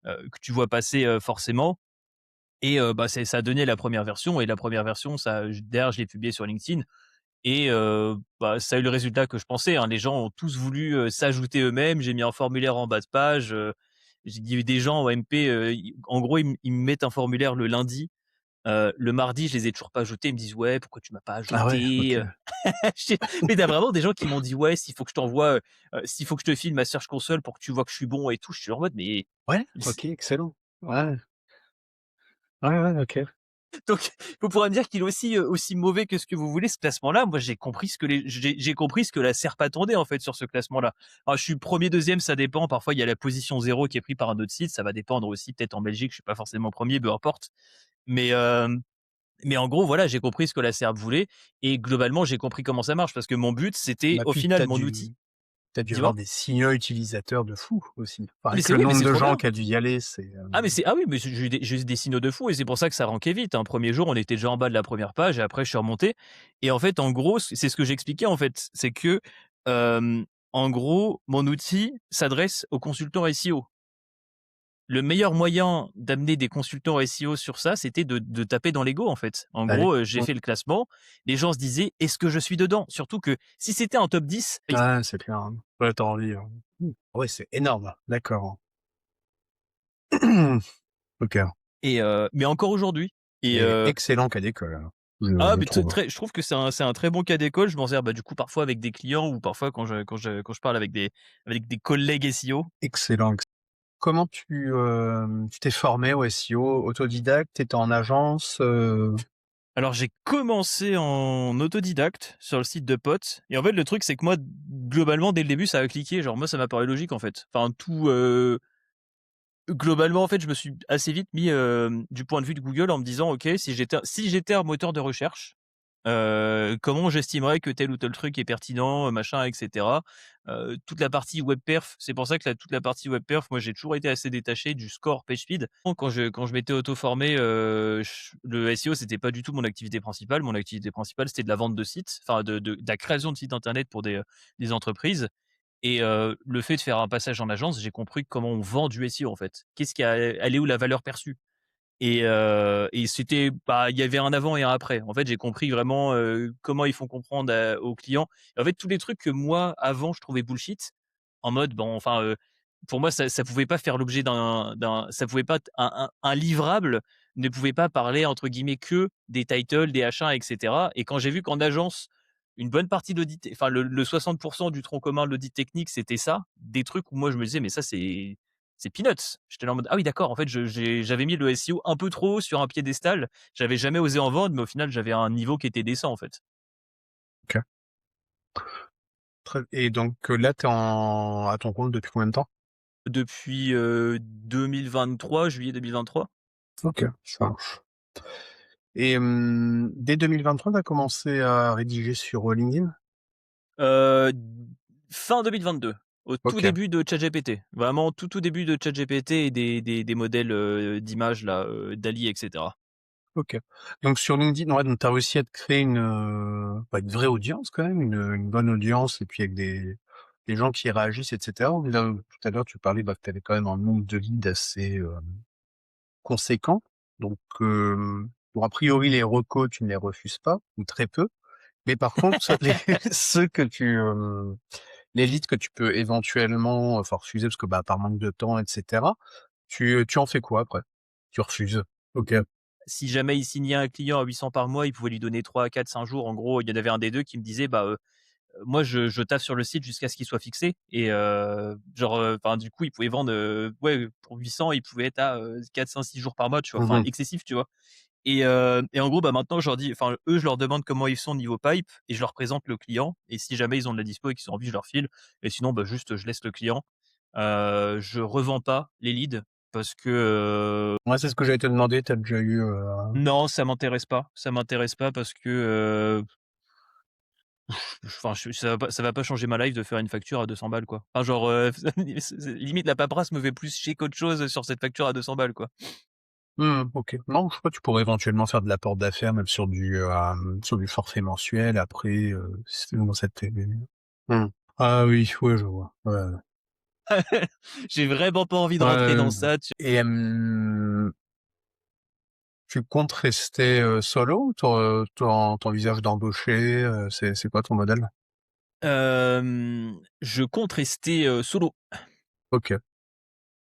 que tu vois passer, forcément et bah, ça a donné la première version et la première version, derrière, je l'ai publiée sur LinkedIn et bah, ça a eu le résultat que je pensais, hein. Les gens ont tous voulu, s'ajouter eux-mêmes. J'ai mis un formulaire en bas de page, j'ai dit des gens au MP, en gros, ils me mettent un formulaire le lundi, le mardi, je les ai toujours pas ajoutés. Ils me disent: «Ouais, pourquoi tu m'as pas Ah ouais, ajouté?» OK. Je mais tu vraiment des gens qui m'ont dit: «Ouais, s'il faut que je te file ma Search Console pour que tu vois que je suis bon et tout». Je suis en mode: «Mais» Ouais, OK, excellent. Ouais, ouais, ouais, OK. Donc, vous pourrez me dire qu'il est aussi mauvais que ce que vous voulez, ce classement-là. Moi, j'ai compris ce que la SERP attendait, en fait, sur ce classement-là. Alors, je suis premier, deuxième, ça dépend. Parfois, il y a la position zéro qui est pris par un autre site. Ça va dépendre aussi. Peut-être en Belgique, je suis pas forcément premier, peu importe. Mais, mais en gros, voilà, j'ai compris ce que la SERP voulait et globalement, j'ai compris comment ça marche parce que mon but, c'était Bah, au puis final mon outil. tu dû avoir Dis-moi? des signaux utilisateurs de fou aussi. Enfin, Ah, mais avec c'est le oui, mais nombre c'est de trop gens bien. qui a dû y aller, Ah oui, mais j'ai eu des signaux de fou et c'est pour ça que ça rankait vite, hein. 1er jour, on était déjà en bas de la première page et après je suis remonté et en fait, en gros, c'est ce que j'expliquais, en fait. C'est que, hem, en gros, mon outil s'adresse aux consultants SEO. Le meilleur moyen d'amener des consultants SEO sur ça, c'était de taper dans l'ego, en fait. En allez. gros, j'ai fait le classement, les gens se disaient: «Est-ce que je suis dedans?» Surtout que si c'était un top 10, Ah, c'est clair, hein. Ouais, tu envie, Ouais, c'est énorme, d'accord. OK. mais encore aujourd'hui et Et excellent cas d'école, alors, je mais trouve. très je trouve que c'est un très bon cas d'école. Je m'en sers, bah, du coup, parfois avec des clients ou parfois quand je parle avec des collègues SEO. Excellent, comment tu t'es formé au SEO? Autodidacte? Tu étais en agence? Alors j'ai commencé en autodidacte sur le site de potes et en fait, le truc, c'est que moi, globalement, dès le début, ça a cliqué. Genre moi, ça m'a paru logique, en fait. Enfin globalement, en fait, je me suis assez vite mis, du point de vue de Google en me disant: «OK, si j'étais un moteur de recherche, comment j'estimerais que tel ou tel truc est pertinent, machin et cetera?» Toute la partie web perf, c'est pour ça que toute la partie web perf, moi, j'ai toujours été assez détaché du score PageSpeed. Quand je m'étais auto-formé, ch le SEO, c'était pas du tout mon activité principale. Mon activité principale, c'était de la vente de sites, enfin de la création de sites internet pour des entreprises et le fait de faire un passage en agence, j'ai compris comment on vend du SEO, en fait. Elle est où la valeur perçue? Et c'était il y avait un avant et un après. En fait, j'ai compris vraiment, comment ils font comprendre aux clients. Et en fait, tous les trucs que moi, avant, je trouvais bullshit, en mode, bon, enfin, pour moi, ça pouvait pas faire l'objet ça pouvait pas un livrable ne pouvait pas parler, entre guillemets, «que» des titles, des H1 et cetera. Et quand j'ai vu qu'en agence, une bonne partie de l'audit, enfin, le 60 du tronc commun de l'audit technique, c'était ça, des trucs où moi, je me disais: «Mais ça, c'est peanuts». J'étais là en mode: «Ah oui, d'accord, en fait, j'avais mis le SEO un peu trop haut sur un piédestal. J'avais jamais osé en vendre, mais au final, j'avais un niveau qui était décent, en fait». OK. Et donc, là, tu es à ton compte depuis combien de temps? Depuis, 2023, juillet 2023. OK, ça marche. Et dès 2023, tu as commencé à rédiger sur, LinkedIn? Heu, Fin 2022, au tout OK, début de ChatGPT. Vraiment tout début de ChatGPT et des modèles, d'images là, DALL-E et cetera. OK. Donc sur LinkedIn, ouais, donc tu as réussi à te créer une vraie audience quand même, une bonne audience et puis avec des gens qui réagissent et cetera. Là, tout à l'heure, tu parlais, bah, que tu avais quand même un nombre de leads assez, conséquent. Donc, bon, a priori, les recos, tu ne les refuses pas ou très peu. Mais par contre, ceux que les leads que tu peux éventuellement, enfin refuser parce que, bah, par manque de temps et cetera, tu en fais quoi après? Tu refuses? OK. Si jamais il signait un client à 800 par mois, il pouvait lui donner 3, 4, 5 jours. En gros, il y en avait un des 2 qui me disait: «Bah, moi je taffe sur le site jusqu'à ce qu'il soit fixé» et genre, enfin du coup il pouvait vendre, ouais, pour 800 il pouvait être à, 4, 5, 6 jours par mois, tu vois? Enfin Mmh. excessif, tu vois? Et en gros, bah, maintenant je leur dis, enfin eux, je leur demande comment ils sont niveau pipe et je leur présente le client et si jamais ils ont de la dispo et qu'ils ont envie, je leur file et sinon, bah, juste je laisse le client. Je revends pas les leads parce que, Ouais, c'est ce que j'allais te demander, tu as déjà eu, non, ça m'intéresse pas parce que, enfin, ça va pas changer ma life de faire une facture à 200 balles, quoi. Enfin, genre, limite la paperasse me fait plus chier qu'autre chose sur cette facture à 200 balles, quoi. OK. Non, je sais pas, tu pourrais éventuellement faire de l'apport d'affaires même sur du forfait mensuel après, si c'est dans cette mmh. Ah oui, ouais, je vois. Ouais, ouais. J'ai vraiment pas envie de Ouais, rentrer ouais, dans ouais. ça. Et tu comptes rester, solo ou tu envisages d'embaucher, c'est quoi ton modèle? Je compte rester, solo. OK.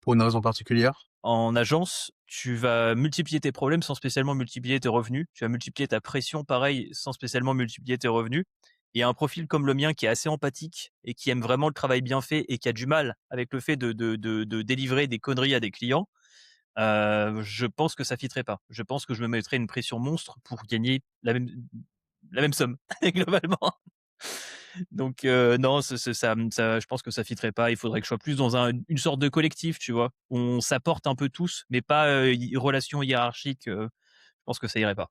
Pour une raison particulière? En agence, tu vas multiplier tes problèmes sans spécialement multiplier tes revenus. Tu vas multiplier ta pression pareil, sans spécialement multiplier tes revenus. Et un profil comme le mien qui est assez empathique et qui aime vraiment le travail bien fait et qui a du mal avec le fait de délivrer des conneries à des clients, je pense que ça fitterait pas. Je pense que je me mettrais une pression monstre pour gagner la même somme globalement. Donc non, ce ça ça je pense que ça fitterait pas. Il faudrait que je sois plus dans une sorte de collectif, tu vois? On s'apporte un peu tous, mais pas, relation hiérarchique, je pense que ça irait pas.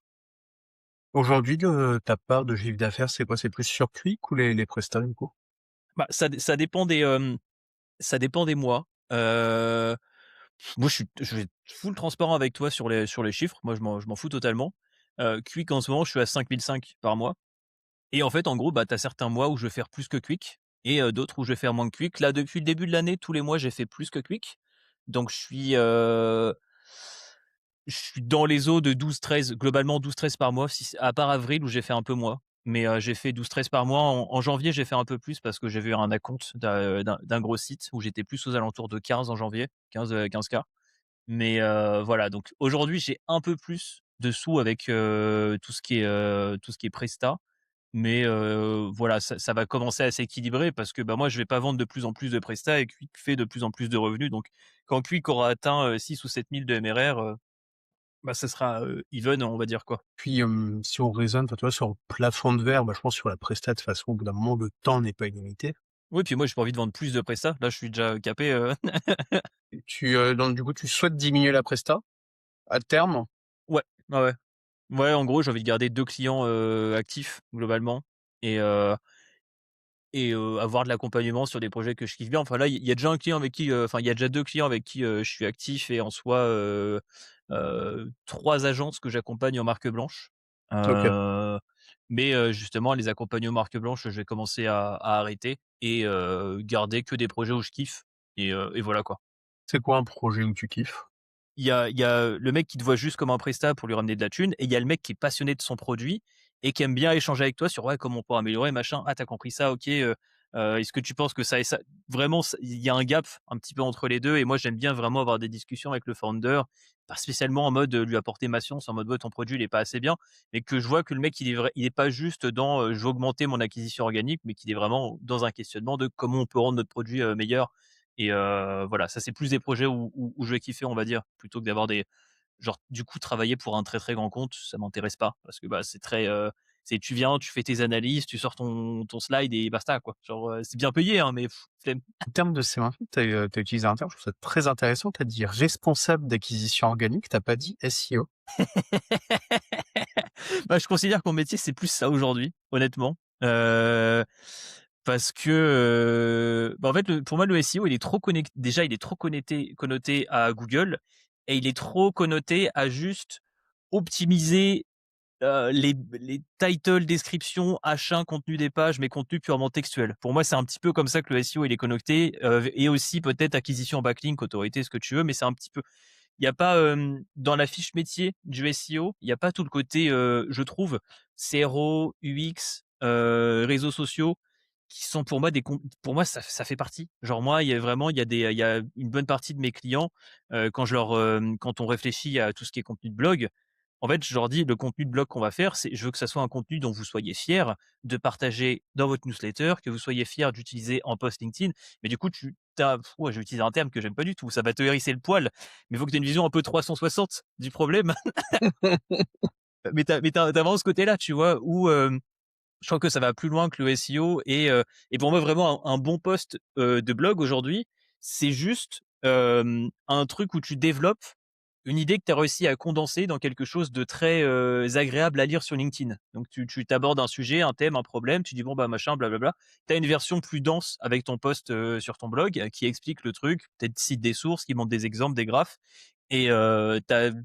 Aujourd'hui, ta part de chiffre d'affaires, c'est quoi? C'est plus sur Quick ou les prestats, du coup? Bah, ça dépend des mois. Moi, je vais être full transparent avec toi sur les chiffres. Moi, je m'en fous totalement. Quick, en ce moment, je suis à 5 500 par mois et en fait, en gros, bah, tu as certains mois où je vais faire plus que Quick et d'autres où je vais faire moins que Quick. Là, depuis le début de l'année, tous les mois, j'ai fait plus que Quick. Donc je suis dans les eaux de 12 13, globalement 12 13 par mois, si c à part avril où j'ai fait un peu moins. Mais j'ai fait 12 13 par mois. En janvier, j'ai fait un peu plus parce que j'ai vu un acompte d'un gros site où j'étais plus aux alentours de 15 en janvier, 15 K. Mais voilà, donc aujourd'hui, j'ai un peu plus de sous avec, tout ce qui est prestat. Mais voilà, ça va commencer à s'équilibrer parce que, bah, moi, je vais pas vendre de plus en plus de prestat et Quick fait de plus en plus de revenus. Donc quand Quick aura atteint, 6 ou 7 000 de MRR, bah, ça sera, even, on va dire, quoi. Puis, si on raisonne, enfin, tu vois, sur le plafond de verre, bah, je pense sur la prestat, de toute façon, au bout d'un moment, le temps n'est pas illimité. Oui, puis moi, j'ai pas envie de vendre plus de prestat. Là, je suis déjà capé, Et donc du coup, tu souhaites diminuer la presta à terme? Ouais, ouais, ouais. Ouais, en gros, j'ai envie de garder 2 clients, actifs globalement et avoir de l'accompagnement sur des projets que je kiffe bien. Enfin là, il y a déjà un client avec qui, enfin il y a déjà 2 clients avec qui, je suis actif et en soi, 3 agences que j'accompagne en marque blanche. OK. Heu, mais justement les accompagnements marque blanche, je vais commencer à arrêter et garder que des projets où je kiffe et voilà quoi. C'est quoi un projet où tu kiffes? Il y a le mec qui te voit juste comme un prestat pour lui ramener de la thune et il y a le mec qui est passionné de son produit et qui aime bien échanger avec toi sur: «Ouais, comment on peut améliorer, machin. Ah, tu as compris ça, OK, est-ce que tu penses que ça et ça?» Vraiment, il y a un gap un petit peu entre les 2 et moi, j'aime bien vraiment avoir des discussions avec le founder, pas spécialement en mode, lui apporter ma science, en mode: «Ouais, ton produit, il est pas assez bien», mais que je vois que le mec, il est pas juste dans, «Je veux augmenter mon acquisition organique», mais qu'il est vraiment dans un questionnement de: «Comment on peut rendre notre produit, meilleur?» Et voilà, ça c'est plus des projets où je vais kiffer, on va dire, plutôt que d'avoir des genre, du coup, travailler pour un très, très grand compte, ça m'intéresse pas parce que, bah, c'est très, c'est tu viens, tu fais tes analyses, tu sors ton slide et basta, quoi. Genre, c'est bien payé, hein, mais flemme. En termes de CM1, tu as utilisé un terme, je trouve ça très intéressant. Tu as dit responsable d'acquisition organique, tu as pas dit SEO. Bah, je considère que mon métier, c'est plus ça aujourd'hui, honnêtement. Parce que, bah, en fait, pour moi, le SEO, il est trop connecté. Déjà, il est trop connecté connoté à Google et il est trop connoté à juste optimiser, les titles, descriptions, H1, contenu des pages, mais contenu purement textuel. Pour moi, c'est un petit peu comme ça que le SEO, il est connecté, et aussi peut-être acquisition en backlink, autorité, ce que tu veux, mais c'est un petit peu il y a pas, dans la fiche métier du SEO, il y a pas tout le côté, je trouve, CRO, UX, réseaux sociaux qui sont pour moi pour moi ça fait partie. Genre moi, il y a une bonne partie de mes clients, quand on réfléchit à tout ce qui est contenu de blog, en fait, je leur dis: «Le contenu de blog qu'on va faire, c'est je veux que ça soit un contenu dont vous soyez fiers de partager dans votre newsletter, que vous soyez fiers d'utiliser en post LinkedIn». Mais du coup, ouais, je vais utiliser un terme que j'aime pas du tout, ça va te hérisser le poil, mais il faut que tu aies une vision un peu 360 du problème. Mais tu as vraiment ce côté-là, tu vois? Où, je crois que ça va plus loin que le SEO et pour moi vraiment un bon post, de blog aujourd'hui, c'est juste, un truc où tu développes une idée que tu as réussi à condenser dans quelque chose de très, agréable à lire sur LinkedIn. Donc tu t'abordes un sujet, un thème, un problème, tu dis: «Bon, bah, machin, blablabla». Tu as une version plus dense avec ton post, sur ton blog, qui explique le truc, peut-être cite des sources, qui montre des exemples, des graphes et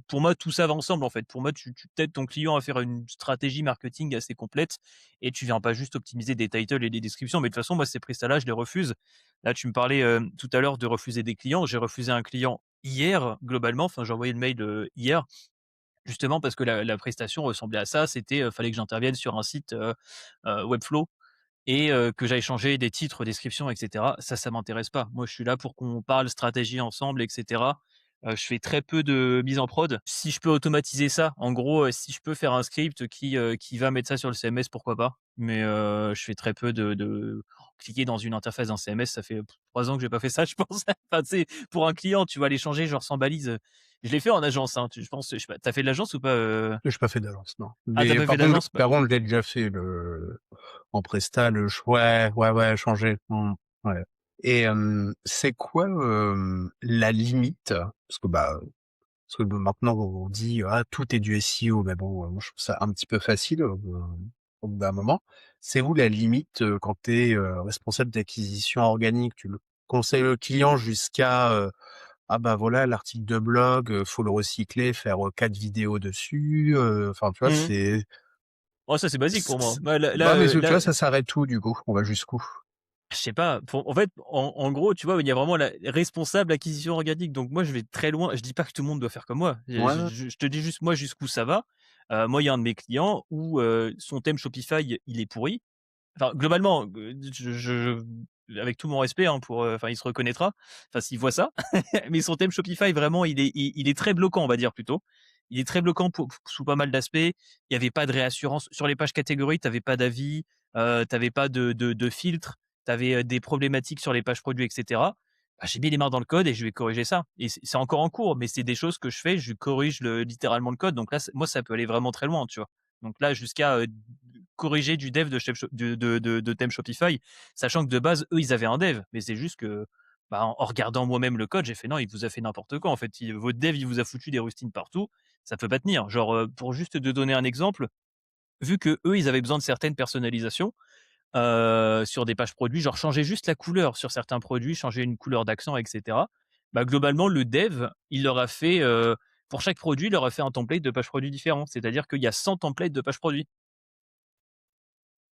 pour moi, tout ça va ensemble, en fait. Pour moi, tu t'aides ton client à faire une stratégie marketing assez complète et tu viens pas juste optimiser des titles et des descriptions. Mais de toute façon, moi, ces prestats-là, je les refuse. Là, tu me parlais, tout à l'heure de refuser des clients. J'ai refusé un client hier, globalement. Enfin, j'ai envoyé le mail, hier, justement parce que la prestation ressemblait à ça. C'était, fallait que j'intervienne sur un site, Webflow et que j'aille changer des titres, descriptions et cetera. Ça m'intéresse pas. Moi, je suis là pour qu'on parle stratégie ensemble et cetera. Je fais très peu de mise en prod. Si je peux automatiser ça, en gros, si je peux faire un script qui va mettre ça sur le CMS, pourquoi pas? Mais, je fais très peu de cliquer dans une interface d'un CMS, ça fait 3 ans que j'ai pas fait ça, je pense. Enfin, tu sais, pour un client, tu vas aller changer genre sans balise, je l'ai fait en agence, hein, je pense, je sais pas, tu fait de l'agence ou pas? J'ai pas fait d'agence, non. Ah, tu Mais pas fait d'agence? Bah, par contre, je l'ai déjà fait en presta, ouais, ouais, ouais, changer. Ouais. Et c'est quoi la limite? Parce que maintenant on dit ah tout est du SEO, mais bon, moi je trouve ça un petit peu facile au bout d'un moment. C'est où la limite quand tu es responsable d'acquisition organique? Tu le conseilles le client jusqu'à ah bah voilà l'article de blog, faut le recycler, faire 4 vidéos dessus, enfin tu vois mmh. c'est Oh, ça, c'est basique pour moi. c Moi, ouais mais tu là vois ça s'arrête où du coup? On va jusqu'où? je sais pas, pour en fait, en gros, tu vois, il y a vraiment la responsable acquisition organique, donc moi, je vais très loin. Je dis pas que tout le monde doit faire comme moi. Ouais, Je te dis juste moi jusqu'où ça va. Moi, il y a un de mes clients où, son thème Shopify, il est pourri. Enfin, globalement, avec tout mon respect, hein, pour, enfin, il se reconnaîtra, enfin, s'il voit ça. Mais son thème Shopify, vraiment, il est très bloquant, on va dire, plutôt. Il est très bloquant sous pas mal d'aspects. Il y avait pas de réassurance. Sur les pages catégories, tu avais pas d'avis, tu avais pas de filtre, tu avais, des problématiques sur les pages produits et cetera. Bah, j'ai mis les mains dans le code et je vais corriger ça et c'est encore en cours, mais c'est des choses que je fais, je corrige littéralement le code, donc là, moi, ça peut aller vraiment très loin, tu vois? Donc là, jusqu'à, corriger du dev de chef Sho de thème Shopify, sachant que de base, eux, ils avaient un dev. Mais c'est juste que, bah, en regardant moi-même le code, j'ai fait: «Non, il vous a fait n'importe quoi, en fait. Votre dev, il vous a foutu des rustines partout, ça peut pas tenir». Genre, pour juste te donner un exemple, vu que eux, ils avaient besoin de certaines personnalisations, sur des pages produits, genre changer juste la couleur sur certains produits, changer une couleur d'accent et cetera. Bah, globalement, le dev, il leur a fait, pour chaque produit, il leur a fait un template de page produit différent. C'est-à-dire qu'il y a 100 templates de pages produits.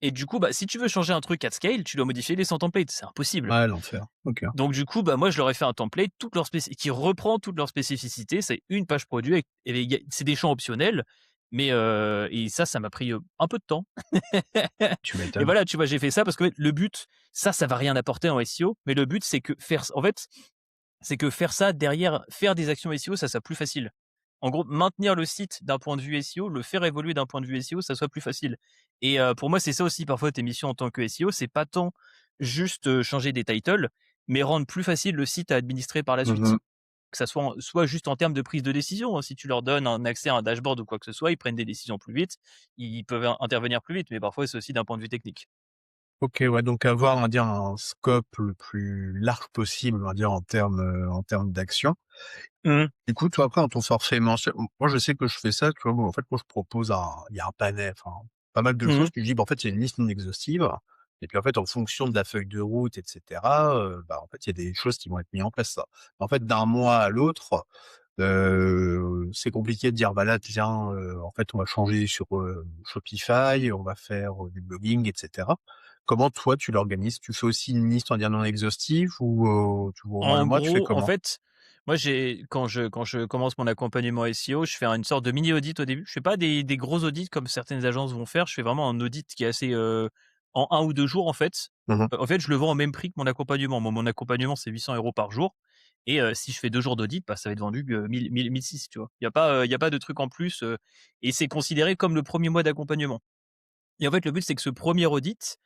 Et du coup, bah, si tu veux changer un truc at scale, tu dois modifier les 100 templates, c'est impossible. ouais l'enfer. OK. Donc du coup, bah, moi, je leur ai fait un template qui reprend toutes leurs spécificités. C'est une page produit et c'est des champs optionnels, mais et ça m'a pris, un peu de temps. Tu Et m'étonnes. voilà, tu vois, j'ai fait ça parce que le but, ça va rien apporter en SEO, mais le but, c'est que faire ça derrière, faire des actions SEO, ça soit plus facile. En gros, maintenir le site d'un point de vue SEO, le faire évoluer d'un point de vue SEO, ça soit plus facile. Et pour moi, c'est ça aussi parfois tes missions en tant que SEO, c'est pas tant juste, changer des titles, mais rendre plus facile le site à administrer par la Mmh. suite. Que ça soit juste en termes de prise de décision, hein. Si tu leur donnes un accès à un dashboard ou quoi que ce soit, ils prennent des décisions plus vite, ils peuvent intervenir plus vite, mais parfois c'est aussi d'un point de vue technique. OK, ouais, donc avoir, on va dire, un scope le plus large possible, on va dire, en termes d'action. Mmh. Du coup, toi, après, dans ton forfait mensuel, moi, je sais que je fais ça, tu vois? Moi, en fait, moi, je propose il y a un panel, enfin, pas mal de Mmh. choses. Puis je dis, bah, en fait, il y a une liste non exhaustive. Et puis, en fait, en fonction de la feuille de route, et cetera, bah, en fait, il y a des choses qui vont être mises en place, ça. En fait, d'un mois à l'autre, c'est compliqué de dire: «Bah, là, tiens, en fait, on va changer sur, Shopify, on va faire, du blogging», et cetera. Comment, toi, tu l'organises? Tu fais aussi une liste, on va dire, non exhaustive ou, tu vois au moins le En mois? Tu fais gros, en comment? fait, moi quand je commence mon accompagnement SEO, je fais une sorte de mini audit au début. Je fais pas des gros audits comme certaines agences vont faire. Je fais vraiment un audit qui est assez, en 1 ou 2 jours en fait. Mmh. En fait, je le vends au même prix que mon accompagnement. Moi, mon accompagnement, c'est 800 € par jour et si je fais 2 jours d'audit, bah, ça va être vendu, 1 600, tu vois? Il y a pas de truc en plus, et c'est considéré comme le premier mois d'accompagnement et en fait, le but, c'est que ce premier audit,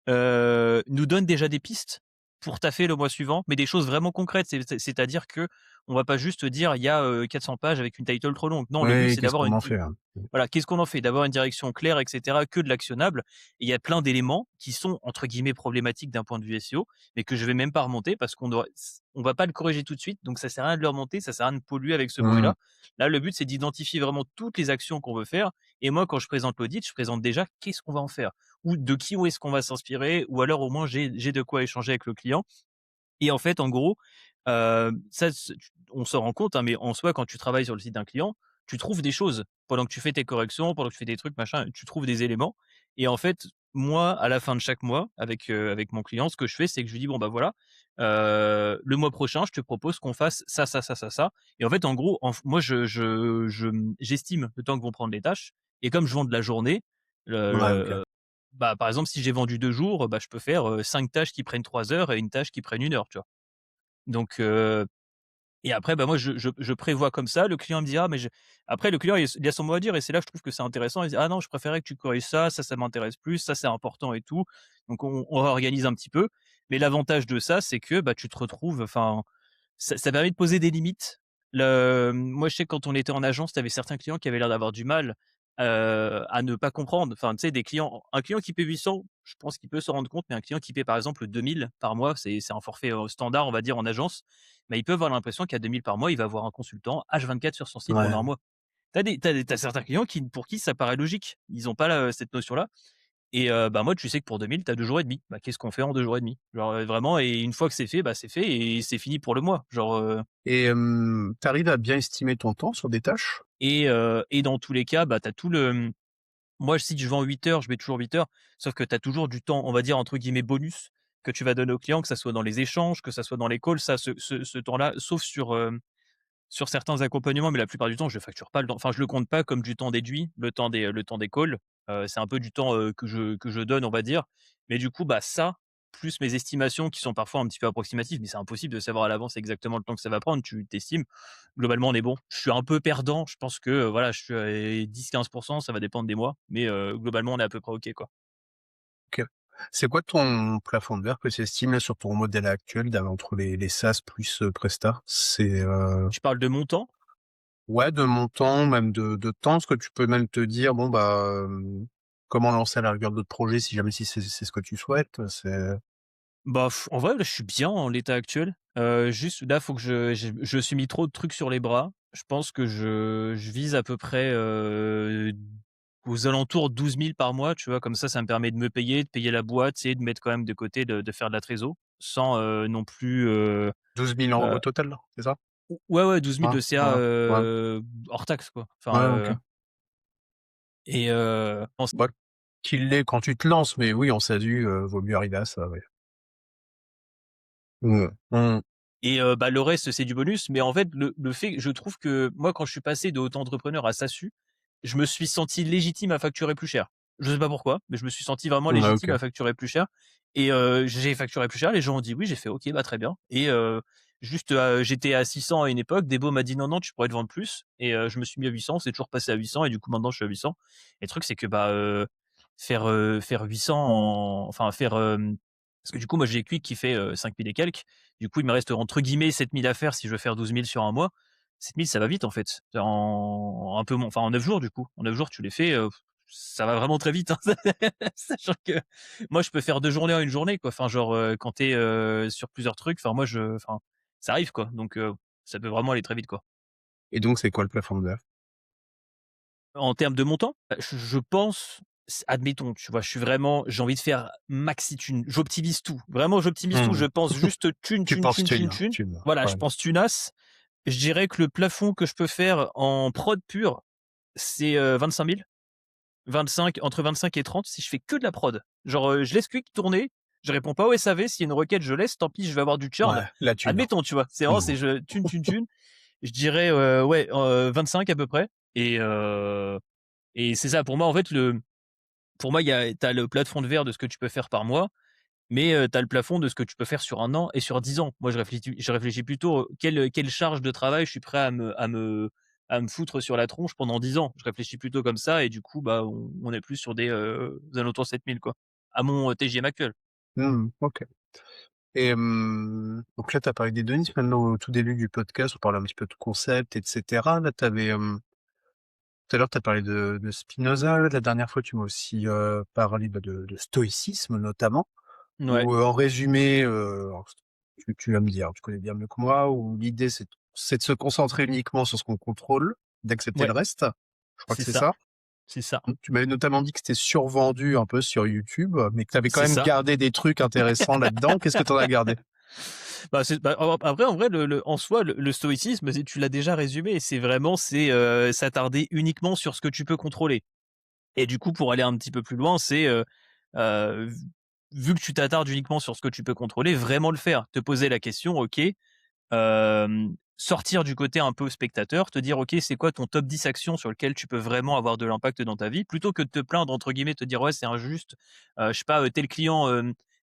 nous donne déjà des pistes pour taffer le mois suivant, mais des choses vraiment concrètes. C'est-à-dire que on va pas juste dire: «Il y a, 400 pages avec une title trop longue». Non, le but, Oui, c'est qu'est-ce d'avoir qu'on une en fait, hein? voilà, qu'est-ce qu'on en fait? D'avoir une direction claire et cetera, que de l'actionnable et il y a plein d'éléments qui sont entre guillemets «problématiques» d'un point de vue SEO, mais que je vais même pas remonter parce on va pas le corriger tout de suite, donc ça sert à rien de le remonter, ça sert à rien de polluer avec ce Mmh. bruit-là. Là, le but, c'est d'identifier vraiment toutes les actions qu'on veut faire et moi, quand je présente l'audit, je présente déjà qu'est-ce qu'on va en faire ou de qui ou est-ce qu'on va s'inspirer ou alors au moins j'ai de quoi échanger avec le client et en fait, en gros, ça on s'en rend compte, hein, mais en soi, quand tu travailles sur le site d'un client, tu trouves des choses. Pendant que tu fais tes corrections, pendant que tu fais des trucs, machin, tu trouves des éléments et en fait, moi, à la fin de chaque mois, avec mon client, ce que je fais, c'est que je lui dis: «Bon, bah, voilà, le mois prochain, je te propose qu'on fasse ça, ça, ça, ça, ça» et en fait, en gros, moi, j'estime le temps que vont prendre les tâches et comme je vends de la journée, Ouais, OK. bah, par exemple, si j'ai vendu 2 jours, bah, je peux faire, 5 tâches qui prennent 3 heures et une tâche qui prenne 1 heure, tu vois? Donc Et après, bah, moi, je prévois comme ça. Le client me dit: «Ah mais je» après le client il a son mot à dire et c'est là que je trouve que c'est intéressant. Il dit: «Ah non, je préférais que tu corriges ça, ça m'intéresse plus, ça c'est important et tout». Donc on réorganise un petit peu. Mais l'avantage de ça, c'est que, bah, tu te retrouves enfin, ça permet de poser des limites. Moi, je sais que quand on était en agence, tu avais certains clients qui avaient l'air d'avoir du mal, à ne pas comprendre. Enfin, tu sais, des clients un client qui paie 800, je pense qu'il peut se rendre compte, mais un client qui paie, par exemple, 2 000 par mois, c'est un forfait, standard, on va dire, en agence. Bah, il peut avoir l'impression qu'à 2 000 par mois, il va avoir un consultant H24 sur son site pendant un Ouais. mois. Tu as certains clients pour qui ça paraît logique. Ils ont pas cette notion-là et bah, moi, tu sais que pour 2 000, tu as 2 jours et demi. Bah, qu'est-ce qu'on fait en 2 jours et demi? Genre, vraiment et une fois que c'est fait, bah, c'est fait et c'est fini pour le mois. Genre, Et tu arrives à bien estimer ton temps sur des tâches? et dans tous les cas, bah, tu as tout le moi, si je vends 8 heures, je mets toujours 8 heures, sauf que tu as toujours du temps, on va dire, entre guillemets «bonus» que tu vas donner aux clients, que ça soit dans les échanges, que ça soit dans les calls, ça, ce temps-là, sauf sur certains accompagnements, mais la plupart du temps, je facture pas le temps. Enfin, je le compte pas comme du temps déduit, le temps des calls. C'est un peu du temps, que je donne, on va dire. Mais du coup, bah, ça, plus mes estimations qui sont parfois un petit peu approximatives, mais c'est impossible de savoir à l'avance exactement le temps que ça va prendre. Tu t'estimes. Globalement, on est bon. Je suis un peu perdant. Je pense que, voilà, je suis à 10-15, ça va dépendre des mois. Mais, globalement, on est à peu près OK, quoi. OK. C'est quoi ton plafond de verre que tu estimes là sur ton modèle actuel entre les SaaS plus, Presta? C'est, Tu parles de montant? ouais, de montant, même de temps? Est-ce que tu peux même te dire: «Bon, bah, comment lancer à la rigueur d'autres projets si jamais si c'est ce que tu souhaites?» C'est Bah, en vrai, là, je suis bien en l'état actuel. Juste là, faut que je me suis mis trop de trucs sur les bras. Je pense que je vise à peu près, aux alentours de 12 000 par mois, tu vois? Comme ça me permet de me payer, de payer la boîte et de mettre quand même de côté, de faire de la trésor sans, non plus, 12 000 € heu au total, c'est ça? ouais, ouais, 12 000 Ouais, de CA, ouais, ouais, hors taxe, quoi. Enfin, ouais, OK. et Bah, qu'il l'est quand tu te lances, mais oui, en SASU, vaut mieux arriver à ça, ouais. Mmh. Mmh. et bah, le reste, c'est du bonus. Mais en fait, le fait je trouve que moi, quand je suis passé de auto-entrepreneur à SASU, je me suis senti légitime à facturer plus cher. Je sais pas pourquoi, mais je me suis senti vraiment Ouais, légitime OK. à facturer plus cher et j'ai facturé plus cher. Les gens ont dit oui, j'ai fait: «OK, bah, très bien» et juste, j'étais à 600 à une époque. Debo m'a dit: «Non, non, tu pourrais te vendre plus» et je me suis mis à 800. C'est toujours passé à 800 et du coup, maintenant, je suis à 800 et le truc, c'est que, bah, faire 800 en enfin, parce que du coup, moi, j'ai Quick qui fait, 5 000 et quelques. Du coup, il me reste entre guillemets 7 000 à faire si je veux faire 12 000 sur un mois. 7 000 ça va vite en fait. En un peu moins enfin en 9 jours du coup. En 9 jours tu les fais, ça va vraiment très vite, hein. Sachant que moi je peux faire 2 journées en une journée quoi. Enfin genre, quand tu es, sur plusieurs trucs, enfin moi enfin ça arrive quoi. Donc ça peut vraiment aller très vite quoi. Et donc c'est quoi le plafond de verre? En termes de montant, je pense admettons, tu vois? Je suis vraiment j'ai envie de faire maxi thune. J'optimise tout. Vraiment j'optimise tout. Mmh. Je pense juste thune, Tu thune, penses thune, thune, thune, thune. thune, Voilà, ouais. je pense tunasse. Je dirais que le plafond que je peux faire en prod pure, c'est, 25 000. 25 entre 25 et 30 si je fais que de la prod. Genre, je laisse Quick tourner, je réponds pas au SAV, s'il y a une requête, je laisse, tant pis, je vais avoir du churn. Ouais, la thune. Admettons, tu vois? C'est vraiment, Mmh. c'est je thune, thune, thune. Je dirais, ouais, 25 à peu près et c'est ça. Pour moi, en fait, pour moi, il y a tu as le plafond de verre de ce que tu peux faire par mois, mais tu as le plafond de ce que tu peux faire sur un an et sur 10 ans. Moi, je réfléchis plutôt, quelle charge de travail je suis prêt à me foutre sur la tronche pendant 10 ans. Je réfléchis plutôt comme ça et du coup, bah, on est plus sur des alentours de 7 000 quoi, à mon, TGM actuel. Mmh, OK. Et donc là, tu as parlé d'hédonisme. Maintenant, au tout début du podcast, on parlait un petit peu de concept et cetera. Là, tu avais, tout à l'heure, tu as parlé de Spinoza. La dernière fois, tu m'as aussi, parlé, bah, de stoïcisme notamment, Ouais, où, en résumé, alors tu vas me dire, tu connais bien mieux que moi, où l'idée c'est de se concentrer uniquement sur ce qu'on contrôle, d'accepter le ouais, reste. Je crois que c'est c'est ça, ça? c'est ça, Tu m'avais notamment dit que c'était survendu un peu sur YouTube, mais que tu avais quand c'est même ça. gardé des trucs intéressants là-dedans. Qu'est-ce que tu en as gardé? Bah, après en vrai en soi le stoïcisme, tu l'as déjà résumé, c'est vraiment s'attarder uniquement sur ce que tu peux contrôler. Et du coup, pour aller un petit peu plus loin, c'est, v vu que tu t'attardes uniquement sur ce que tu peux contrôler, vraiment le faire. Te poser la question: «OK», sortir du côté un peu spectateur, te dire: «OK, c'est quoi ton top 10 actions sur lesquelles tu peux vraiment avoir de l'impact dans ta vie?» plutôt que de te plaindre entre guillemets, te dire: «Ouais, c'est injuste, je sais pas, tel client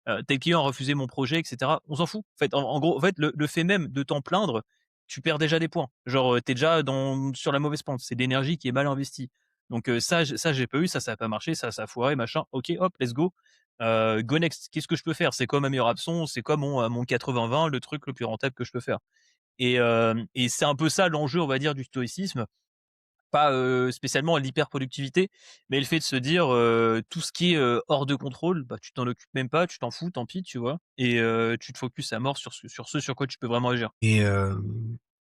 a refusé mon projet» et cetera. On s'en fout. En fait, en gros, en fait, le fait même de t'en plaindre, tu perds déjà des points. Genre, tu déjà sur la mauvaise pente. C'est de l'énergie qui est mal investie. Donc ça j'ai pas eu, ça a pas marché, ça a foiré, machin. OK, hop, let's go. Go next. Qu'est-ce que je peux faire? C'est quoi ma meilleure option? C'est quoi mon 80-20, le truc le plus rentable que je peux faire? Et c'est un peu ça l'enjeu, on va dire, du stoïcisme. Pas, spécialement l'hyperproductivité, mais le fait de se dire, tout ce qui est, hors de contrôle, bah, tu t'en occupes même pas, tu t'en fous, tant pis, tu vois? Et tu te focuses à mort sur ce sur quoi tu peux vraiment agir. Et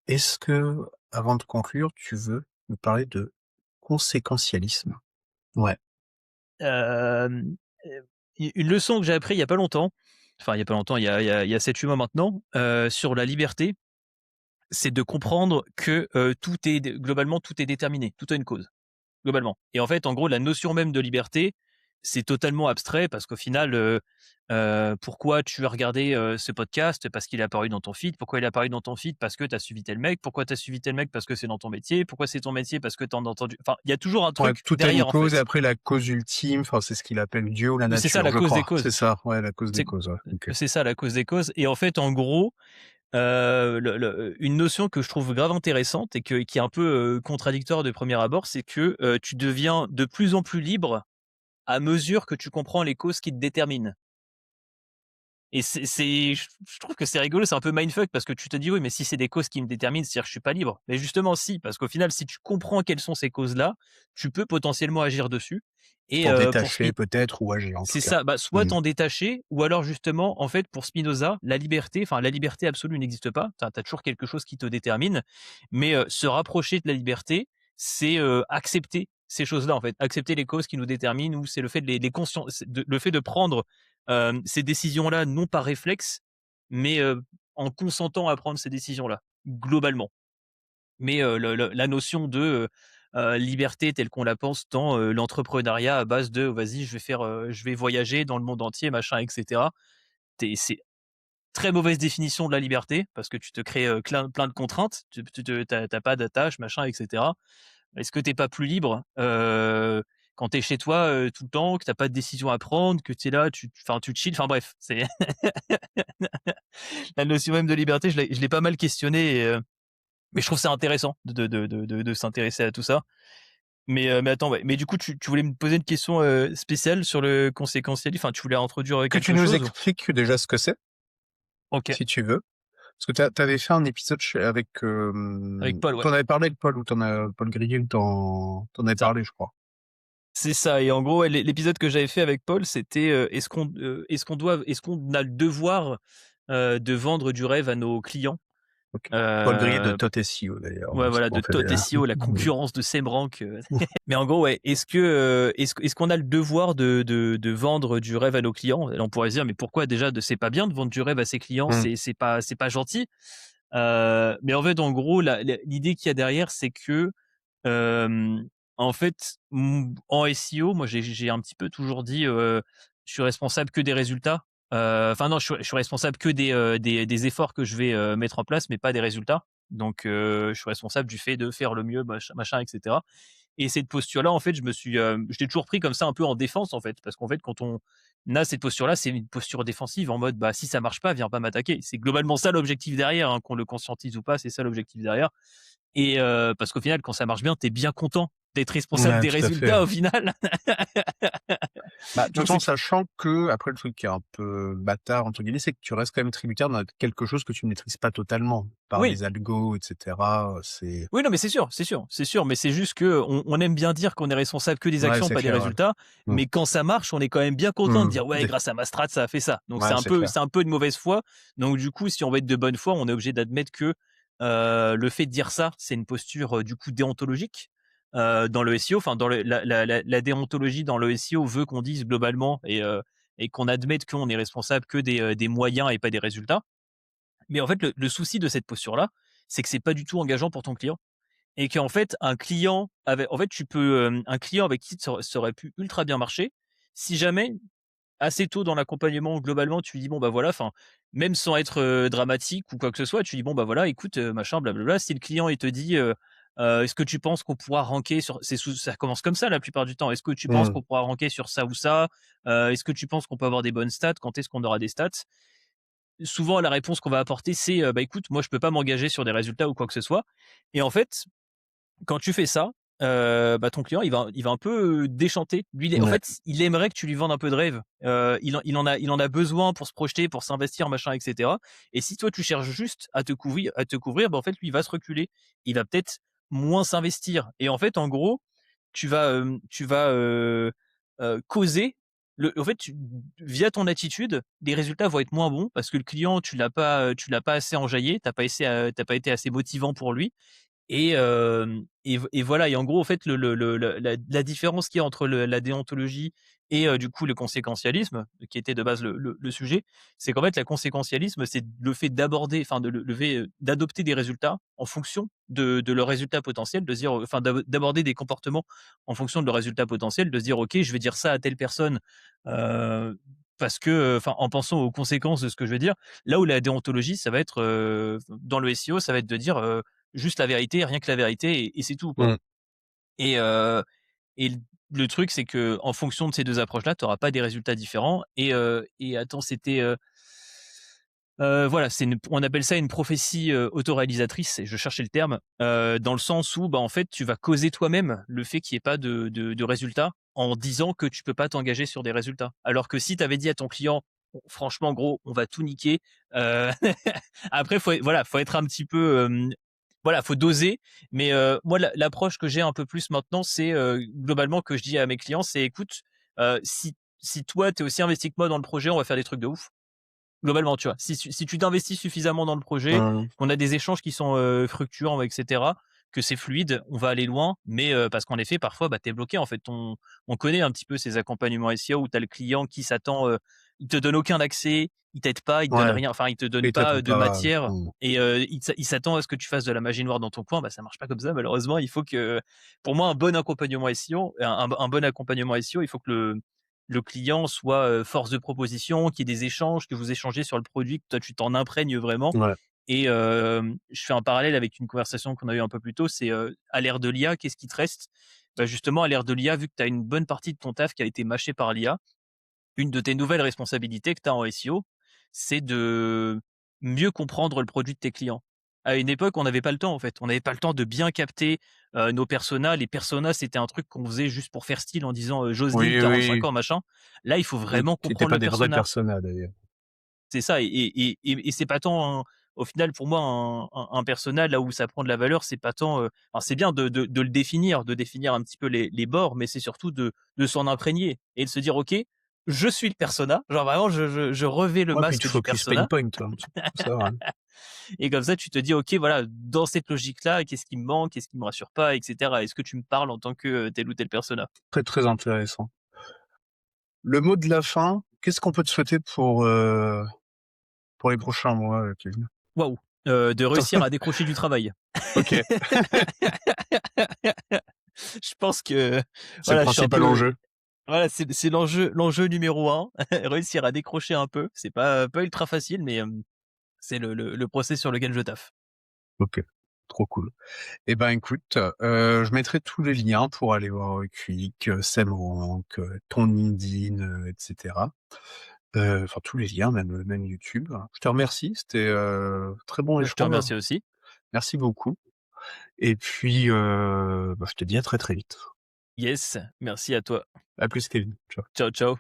est-ce que, avant de conclure, tu veux me parler de conséquentialisme? Ouais. Hem, une leçon que j'ai appris il y a pas longtemps, enfin il y a pas longtemps, il y a 7-8 mois maintenant, sur la liberté, c'est de comprendre que, tout est globalement tout est déterminé, tout a une cause. Globalement. Et en fait, en gros, la notion même de liberté, c'est totalement abstrait parce qu'au final, pourquoi tu as regardé, ce podcast? Parce qu'il est apparu dans ton feed. Pourquoi il est apparu dans ton feed? Parce que tu as suivi tel mec. Pourquoi tu as suivi tel mec? Parce que c'est dans ton métier. Pourquoi c'est ton métier? Parce que tu en as entendu enfin, il y a toujours un Ouais, truc tout a une derrière, en cause et fait. après la cause ultime, enfin, c'est ce qu'il appelle Dieu ou la C'est ça nature, la je cause des crois. C'est causes. ça, ouais, la cause des C'est causes, ouais. OK. c'est ça la cause des causes et en fait, en gros, une notion que je trouve grave intéressante et qui est un peu, contradictoire de premier abord, c'est que, tu deviens de plus en plus libre à mesure que tu comprends les causes qui te déterminent. Et je trouve que c'est rigolo, c'est un peu mindfuck parce que tu te dis: «Oui, mais si c'est des causes qui me déterminent, c'est-à-dire que je suis pas libre». Mais justement si, parce qu'au final, si tu comprends quelles sont ces causes-là, tu peux potentiellement agir dessus et T'en pour détacher Spi peut-être ou agir en tout c'est cas. ça, bah, soit Mmh. t'en détacher ou alors justement, en fait, pour Spinoza, la liberté absolue n'existe pas. Tu as toujours quelque chose qui te détermine, mais se rapprocher de la liberté, c'est, accepter ces choses-là, en fait. Accepter les causes qui nous déterminent ou c'est le fait de les conscien c'est de le fait de prendre, ces décisions-là, non par réflexe, mais en consentant à prendre ces décisions-là, globalement. Mais le la notion de, liberté telle qu'on la pense dans, l'entrepreneuriat à base de: «Vas-y, je vais voyager dans le monde entier, machin et cetera». C'est très mauvaise définition de la liberté parce que tu te crées, plein de contraintes. Tu pas d'attache, machin et cetera. Est-ce que tu es pas plus libre, quand tu es chez toi, tout le temps, que tu as pas de décision à prendre, que tu es là, tu chill, enfin bref, c'est la notion même de liberté, je l'ai pas mal questionnée et mais je trouve ça intéressant de s'intéresser à tout ça. Mais attends, ouais. Mais du coup, tu voulais me poser une question, spéciale sur le conséquentialisme? Enfin, tu voulais introduire, Que tu quelque nous chose ou? expliques déjà ce que c'est, OK, si tu veux? Parce que tu avais fait un épisode avec, avec Paul, ouais, tu avais parlé avec Paul ou Paul Grillé ou tu avais ça. parlé, je crois. C'est ça et en gros, ouais, l'épisode que j'avais fait avec Paul, c'était, est-ce qu'on a le devoir, de vendre du rêve à nos clients? OK. Paul Grillé de Heu, Tot SEO d'ailleurs, ouais, c'est voilà, de qu'on fait Tot SEO, la concurrence de SEMrush. Mais en gros, ouais, est-ce qu'on a le devoir de vendre du rêve à nos clients? Et on pourrait se dire: «Mais pourquoi déjà c'est pas bien de vendre du rêve à ses clients, Mmh. c'est pas gentil». Mais en fait, en gros, l'idée qu'il y a derrière, c'est que, en fait, en SEO, moi, j'ai un petit peu toujours dit, je suis responsable que des résultats. Enfin non, je suis responsable que des efforts que je vais, mettre en place, mais pas des résultats. Donc je suis responsable du fait de faire le mieux, machin et cetera. Et cette posture-là, en fait, je l'ai toujours pris comme ça un peu en défense, en fait, parce qu'en fait, quand on a cette posture-là, c'est une posture défensive en mode, bah, si ça marche pas, viens pas m'attaquer. C'est globalement ça l'objectif derrière, hein, qu'on le conscientise ou pas, c'est ça l'objectif derrière. Et parce qu'au final, quand ça marche bien, tu es bien content d'être responsable Ouais, des tout à fait. résultats au final. Bah, Donc tout en sachant que après le truc qui est un peu «bâtard» entre guillemets, c'est que tu restes quand même tributaire de quelque chose que tu ne maîtrises pas totalement, par oui, les algos et cetera, c'est oui, non, mais c'est sûr, mais c'est juste que on aime bien dire qu'on est responsable que des ouais, actions, c'est pas des clair, ouais. résultats, Mmh. mais quand ça marche, on est quand même bien content de Mmh. dire: «Ouais, grâce à ma strat, ça a fait ça». Donc Ouais, c'est clair. c'est un peu de mauvaise foi. Donc du coup, si on veut être de bonne foi, on est obligé d'admettre que, le fait de dire ça, c'est une posture, du coup déontologique, dans le SEO. Enfin, dans la déontologie dans le SEO veut qu'on dise globalement et qu'on admette qu'on est responsable que des moyens et pas des résultats. Mais en fait, le souci de cette posture-là, c'est que c'est pas du tout engageant pour ton client et qu'en fait, un client avec qui ça aurait pu ultra bien marcher, si jamais, assez tôt dans l'accompagnement, globalement, tu lui dis: «Bon, bah, voilà», enfin, même sans être, dramatique ou quoi que ce soit, tu dis: «Bon, bah, voilà, écoute, machin, blablabla». Si le client, il te dit, «Est-ce que tu penses qu'on pourra ranker sur» ça commence comme ça la plupart du temps. «Est-ce que tu penses Mmh. qu'on pourra ranker sur ça ou ça? Est-ce que tu penses qu'on peut avoir des bonnes stats? Quand est-ce qu'on aura des stats?» souvent la réponse qu'on va apporter c'est, «Bah, écoute, moi je peux pas m'engager sur des résultats ou quoi que ce soit» et en fait, quand tu fais ça, bah, ton client il va un peu, déchanter. Lui, il est en Ouais. fait, il aimerait que tu lui vendes un peu de rêve. Il en a besoin pour se projeter, pour s'investir, machin et cetera et si toi tu cherches juste à te couvrir, bah, en fait, lui, il va se reculer. Il va peut-être moins s'investir et en fait, en gros, tu vas causer en fait, via ton attitude, les résultats vont être moins bons parce que le client, tu l'as pas assez enjaillé, tu pas été assez motivant pour lui et voilà et en gros, en fait, la différence qu'il y a entre la déontologie et du coup, le conséquentialisme, qui était de base le sujet, c'est qu'en fait, la conséquentialisme, c'est le fait d'aborder, enfin, de le fait, d'adopter des résultats en fonction de leurs résultats potentiels, de se dire, enfin, d'aborder des comportements en fonction de leurs résultats potentiels, de se dire: «OK, je vais dire ça à telle personne, heu, parce que, enfin, en pensant aux conséquences de ce que je vais dire». Là où la déontologie, ça va être, dans le SEO, ça va être de dire, juste la vérité, rien que la vérité et c'est tout, quoi Mmh. et heu et le truc, c'est que en fonction de ces 2 approches-là, tu auras pas des résultats différents et attends, c'était, voilà, on appelle ça une prophétie, autoréalisatrice et je cherchais le terme, dans le sens où, bah, en fait, tu vas causer toi-même le fait qu'il y ait pas de résultats en disant que tu peux pas t'engager sur des résultats. Alors que si tu avais dit à ton client: «Bon, franchement, gros, on va tout niquer», heu, après faut être un petit peu, voilà, faut doser, mais moi l'approche que j'ai un peu plus maintenant, c'est, globalement que je dis à mes clients, c'est: «Écoute, si toi tu es aussi investi que moi dans le projet, on va faire des trucs de ouf». Globalement, tu vois? Si tu t'investis suffisamment dans le projet, Mmh. qu'on a des échanges qui sont, fructueux et cetera, que c'est fluide, on va aller loin, mais parce qu'en effet, parfois, bah, tu es bloqué, en fait. On connaît un petit peu ces accompagnements SEO où tu as le client qui s'attend, il te donne aucun accès, il t'aide pas, il te donne Ouais. rien, enfin, il te donne Et pas, t'attends de pas. matière Mmh. et il s'attend à ce que tu fasses de la magie noire dans ton coin. Bah, ça marche pas comme ça, malheureusement. Il faut que pour moi, un bon accompagnement SEO, un bon accompagnement SEO, il faut que le client soit, force de proposition, qu'il y ait des échanges, que vous échangez sur le produit, que toi tu t'en imprègnes vraiment Ouais. et je fais un parallèle avec une conversation qu'on a eue un peu plus tôt, c'est, à l'ère de l'IA, qu'est-ce qui te reste? Bah, justement à l'ère de l'IA, vu que tu as une bonne partie de ton taf qui a été mâché par l'IA, une de tes nouvelles responsabilités que tu as en SEO, c'est de mieux comprendre le produit de tes clients. À une époque, on n'avait pas le temps, en fait. On n'avait pas le temps de bien capter, nos personas. Les personas, c'était un truc qu'on faisait juste pour faire style en disant, «Jocelyne, Oui, 45 oui, ans, machin». Là, il faut oui, vraiment qui étaient comprendre pas le des vrais persona. personas d'ailleurs. C'est ça et c'est pas tant au final pour moi un persona là où ça prend de la valeur, c'est pas tant, alors c'est bien de le définir, de définir un petit peu les bords, mais c'est surtout de s'en imprégner et de se dire: «OK, je suis le persona», genre vraiment je revais le Ouais, puis tu masque du focus pain persona point, hein, c'est ça, ouais. et comme ça tu te dis: «OK, voilà, dans cette logique-là, qu'est-ce qui me manque? Qu'est-ce qui me rassure pas?» et cetera. Est-ce que tu me parles en tant que, tel ou tel persona? Très, très intéressant. Le mot de la fin, qu'est-ce qu'on peut te souhaiter pour les prochains mois, Kevin? Waouh, de réussir à décrocher du travail. OK, Je pense que c'est le voilà, je suis un principal peu enjeu. voilà, c'est l'enjeu numéro un. Réussir à décrocher un peu. C'est pas ultra facile, mais c'est le process sur lequel je taffe. OK, trop cool. Eh ben, écoute, je mettrai tous les liens pour aller voir, Quick, SEMrush, ton LinkedIn, et cetera. Enfin tous les liens, même YouTube. Je te remercie, c'était, très bon Je te échange. remercie aussi. Merci beaucoup et puis, bah, je te dis à très, très vite. Yes, merci à toi. À plus Kevin. Ciao. Ciao, ciao.